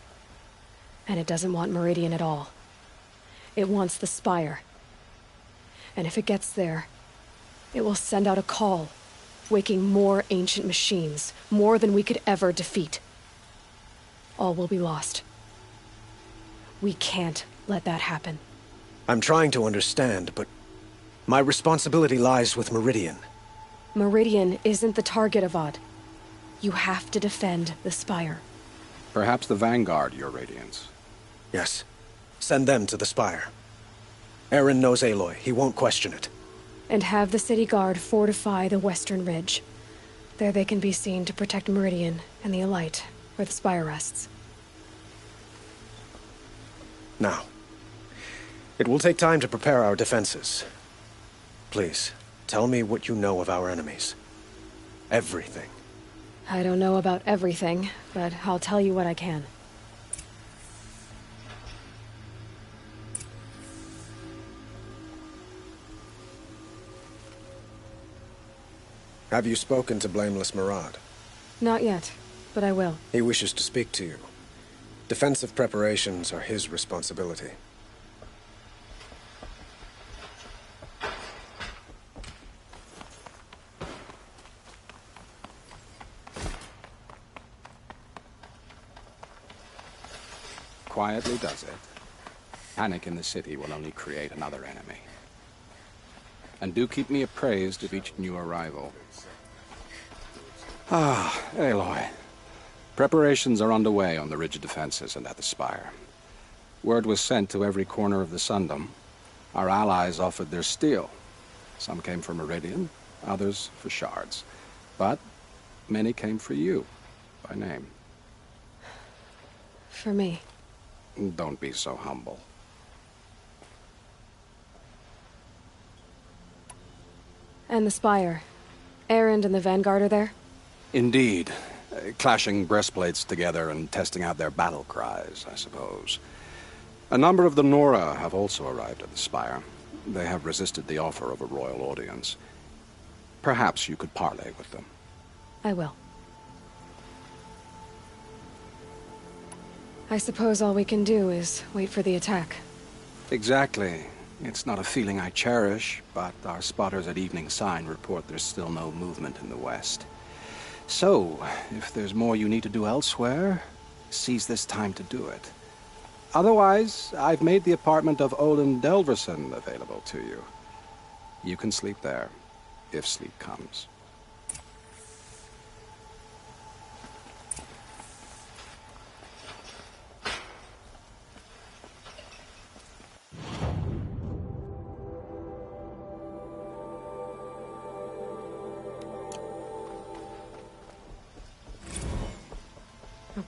And it doesn't want Meridian at all. It wants the Spire. And if it gets there, it will send out a call, waking more ancient machines, more than we could ever defeat. All will be lost. We can't let that happen. I'm trying to understand, but my responsibility lies with Meridian. Meridian isn't the target, Avad. You have to defend the Spire. Perhaps the Vanguard, Your Radiance. Yes. Send them to the Spire. Aaron knows Aloy. He won't question it. And have the city guard fortify the western ridge. There they can be seen to protect Meridian and the Elite, where the Spire rests. Now, it will take time to prepare our defenses. Please, tell me what you know of our enemies. Everything. I don't know about everything, but I'll tell you what I can. Have you spoken to Blameless Murad? Not yet, but I will. He wishes to speak to you. Defensive preparations are his responsibility. Quietly does it. Panic in the city will only create another enemy. And do keep me appraised of each new arrival. Ah, Aloy. Preparations are underway on the ridge defenses and at the Spire. Word was sent to every corner of the Sundom. Our allies offered their steel. Some came for Meridian, others for shards. But many came for you, by name. For me. Don't be so humble. And the Spire. Erend and the Vanguard are there? Indeed. Clashing breastplates together and testing out their battle cries, I suppose. A number of the Nora have also arrived at the Spire. They have resisted the offer of a royal audience. Perhaps you could parley with them. I will. I suppose all we can do is wait for the attack. Exactly. It's not a feeling I cherish, but our spotters at Evening Sign report there's still no movement in the west. So, if there's more you need to do elsewhere, seize this time to do it. Otherwise, I've made the apartment of Olin Delverson available to you. You can sleep there, if sleep comes.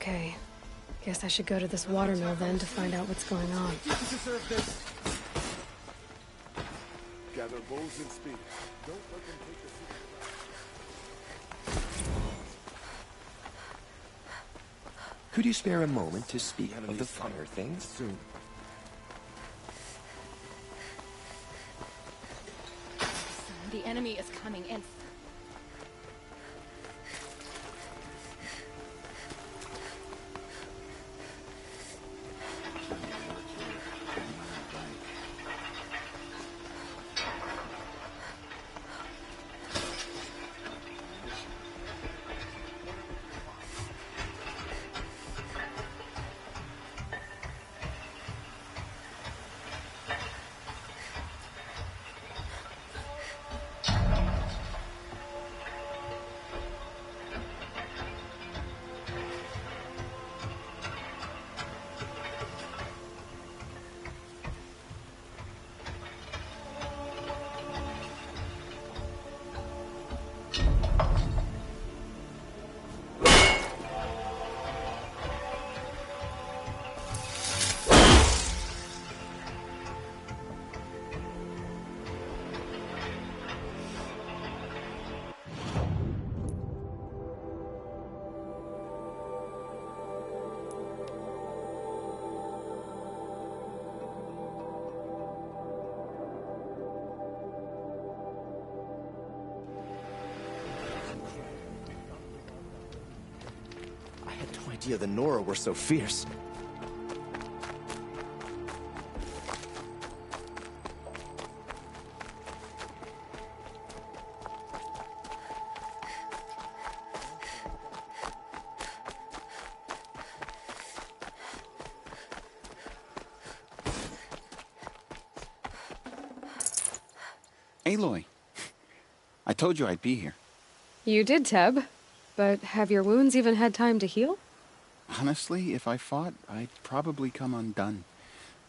Okay. Guess I should go to this watermill then to find out what's going on. Gather bows and spears. Don't let them take the Could you spare a moment to speak of the finer things? soon. The enemy is coming in. idea the Nora were so fierce. Aloy, I told you I'd be here. You did, Teb. But have your wounds even had time to heal? Honestly, if I fought, I'd probably come undone.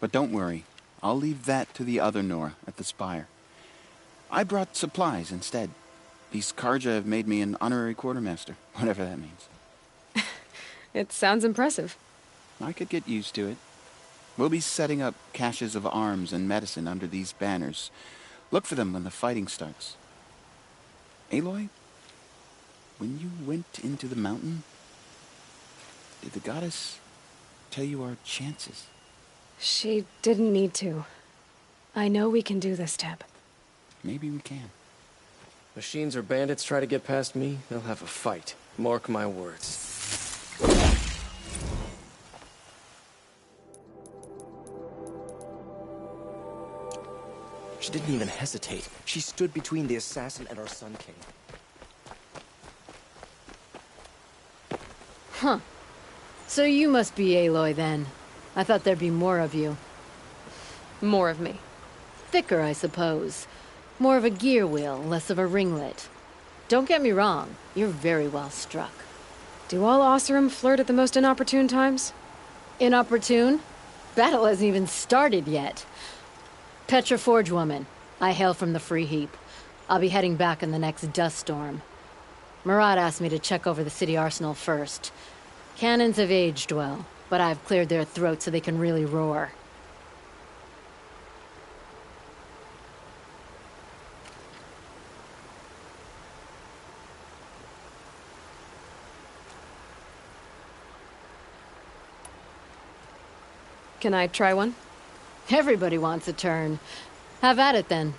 But don't worry, I'll leave that to the other Nora at the Spire. I brought supplies instead. These Karja have made me an honorary quartermaster, whatever that means. It sounds impressive. I could get used to it. We'll be setting up caches of arms and medicine under these banners. Look for them when the fighting starts. Aloy, when you went into the mountain, did the goddess tell you our chances? She didn't need to. I know we can do this, Teb. Maybe we can. Machines or bandits try to get past me, they'll have a fight. Mark my words. She didn't even hesitate. She stood between the assassin and our Sun King. Huh. So you must be Aloy, then. I thought there'd be more of you. More of me. Thicker, I suppose. More of a gear wheel, less of a ringlet. Don't get me wrong, you're very well struck. Do all Oseram flirt at the most inopportune times? Inopportune? Battle hasn't even started yet. Petra Forge woman. I hail from the Free Heap. I'll be heading back in the next dust storm. Murad asked me to check over the city arsenal first. Cannons have aged well, but I've cleared their throats so they can really roar. Can I try one? Everybody wants a turn. Have at it, then.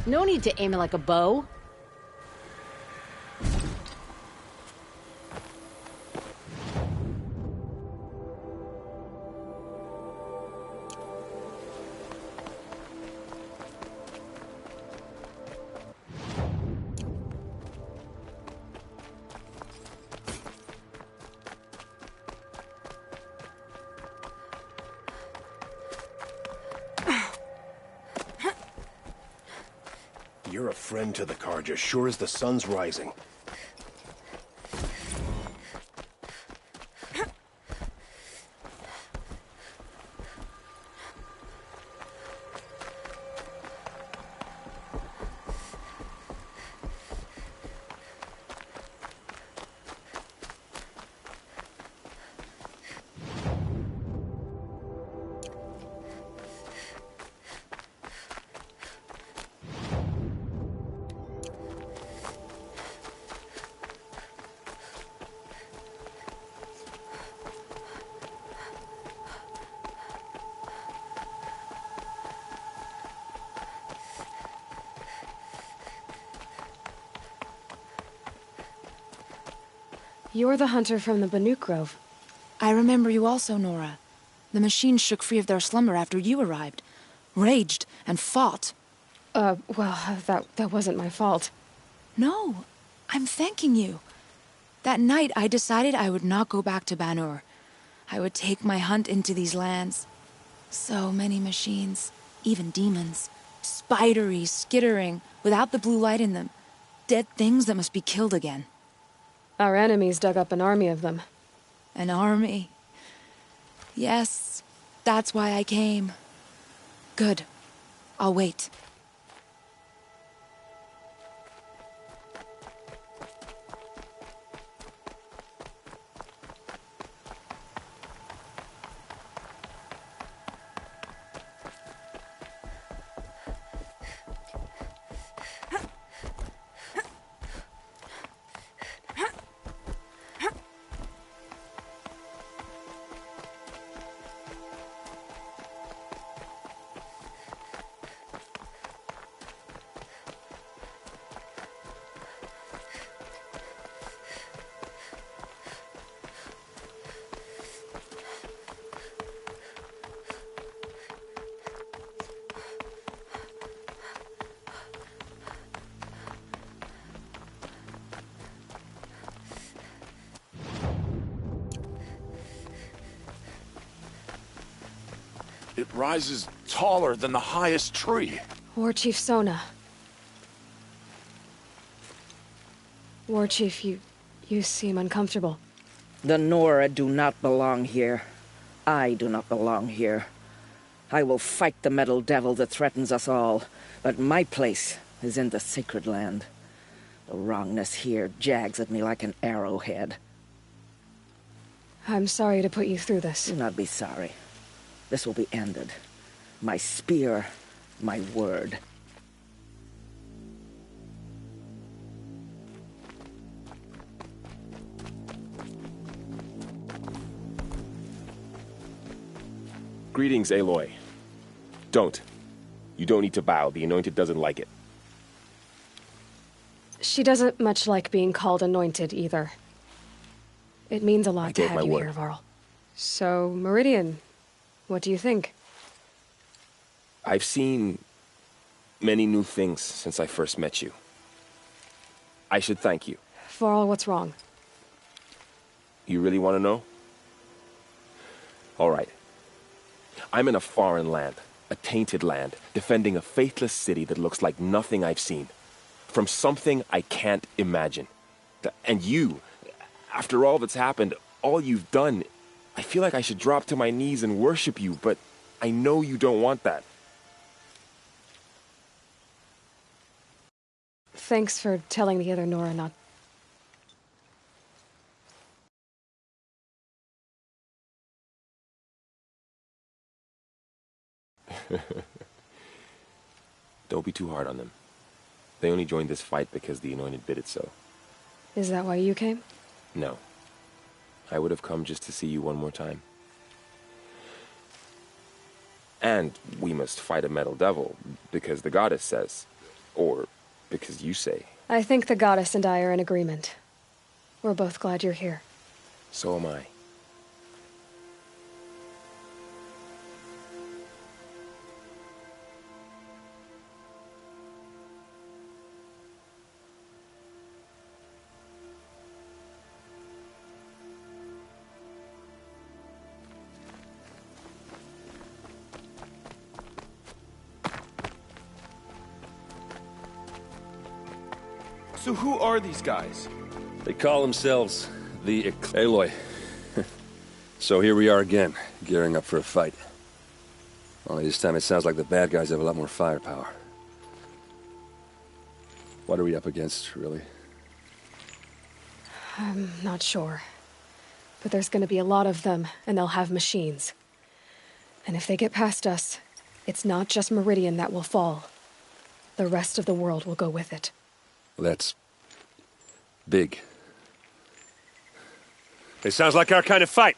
No need to aim it like a bow. You're a friend to the Karja, sure as the sun's rising. You're the hunter from the Banuk Grove. I remember you also, Nora. The machines shook free of their slumber after you arrived. Raged and fought. Well, that wasn't my fault. No, I'm thanking you. That night, I decided I would not go back to Banur. I would take my hunt into these lands. So many machines, even demons. Spidery, skittering, without the blue light in them. Dead things that must be killed again. Our enemies dug up an army of them. An army? Yes, that's why I came. Good. I'll wait. rises taller than the highest tree. War Chief Sona. War Chief, you seem uncomfortable. The Nora do not belong here. I do not belong here. I will fight the metal devil that threatens us all, but my place is in the sacred land. The wrongness here jags at me like an arrowhead. I'm sorry to put you through this. Do not be sorry. This will be ended. My spear, my word. Greetings, Aloy. Don't. You don't need to bow. The Anointed doesn't like it. She doesn't much like being called Anointed, either. It means a lot to have you here, Varl. So, Meridian, what do you think? I've seen many new things since I first met you. I should thank you. Varl, what's wrong? You really want to know? All right. I'm in a foreign land, a tainted land, defending a faithless city that looks like nothing I've seen. From something I can't imagine. And you, after all that's happened, all you've done, I feel like I should drop to my knees and worship you, but I know you don't want that. Thanks for telling the other Nora not... Don't be too hard on them. They only joined this fight because the Anointed bid it so. Is that why you came? No. I would have come just to see you one more time. And we must fight a metal devil, because the goddess says. Or because you say. I think the goddess and I are in agreement. We're both glad you're here. So am I. So who are these guys? They call themselves the Aloy. So here we are again, gearing up for a fight. Only this time it sounds like the bad guys have a lot more firepower. What are we up against, really? I'm not sure. But there's gonna be a lot of them, and they'll have machines. And if they get past us, it's not just Meridian that will fall. The rest of the world will go with it. That's big. It sounds like our kind of fight.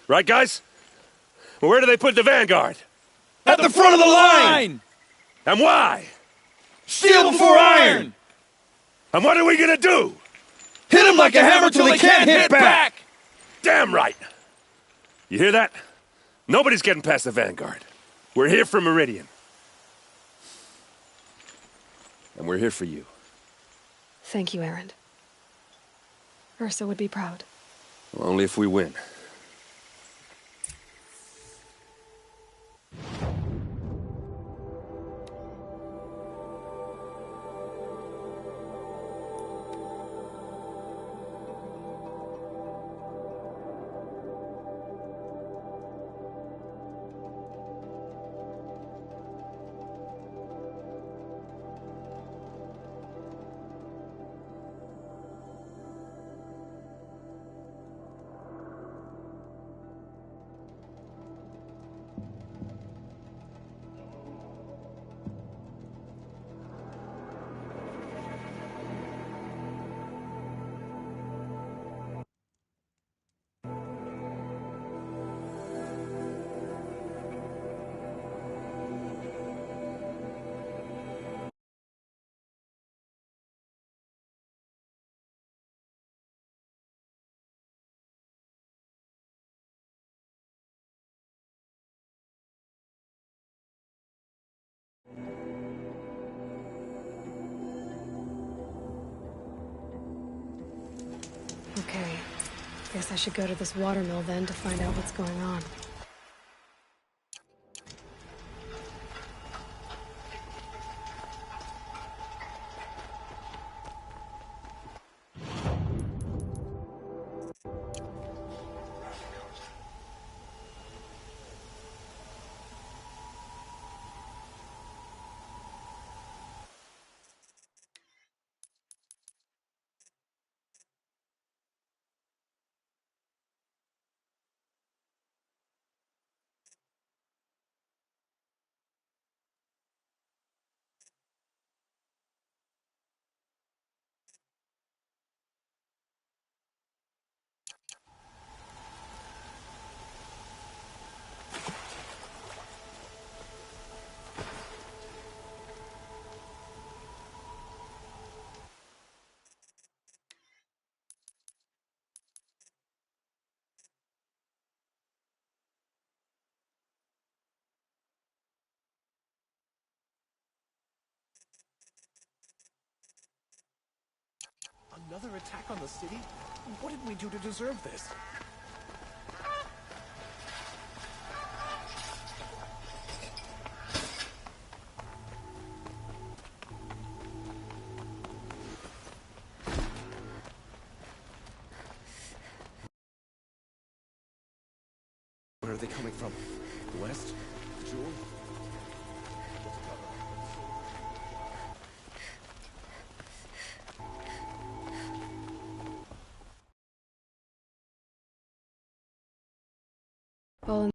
Right, guys? Well, where do they put the Vanguard? At the front of the line! And why? Steel before iron! And what are we gonna do? Hit them like a hammer till they can't hit back! Damn right! You hear that? Nobody's getting past the Vanguard. We're here for Meridian. And we're here for you. Thank you, Erend. Ursa would be proud. Well, only if we win. Okay. Guess I should go to this watermill then to find out what's going on. Another attack on the city? What did we do to deserve this? Where are they coming from? The west? Jewel? Well,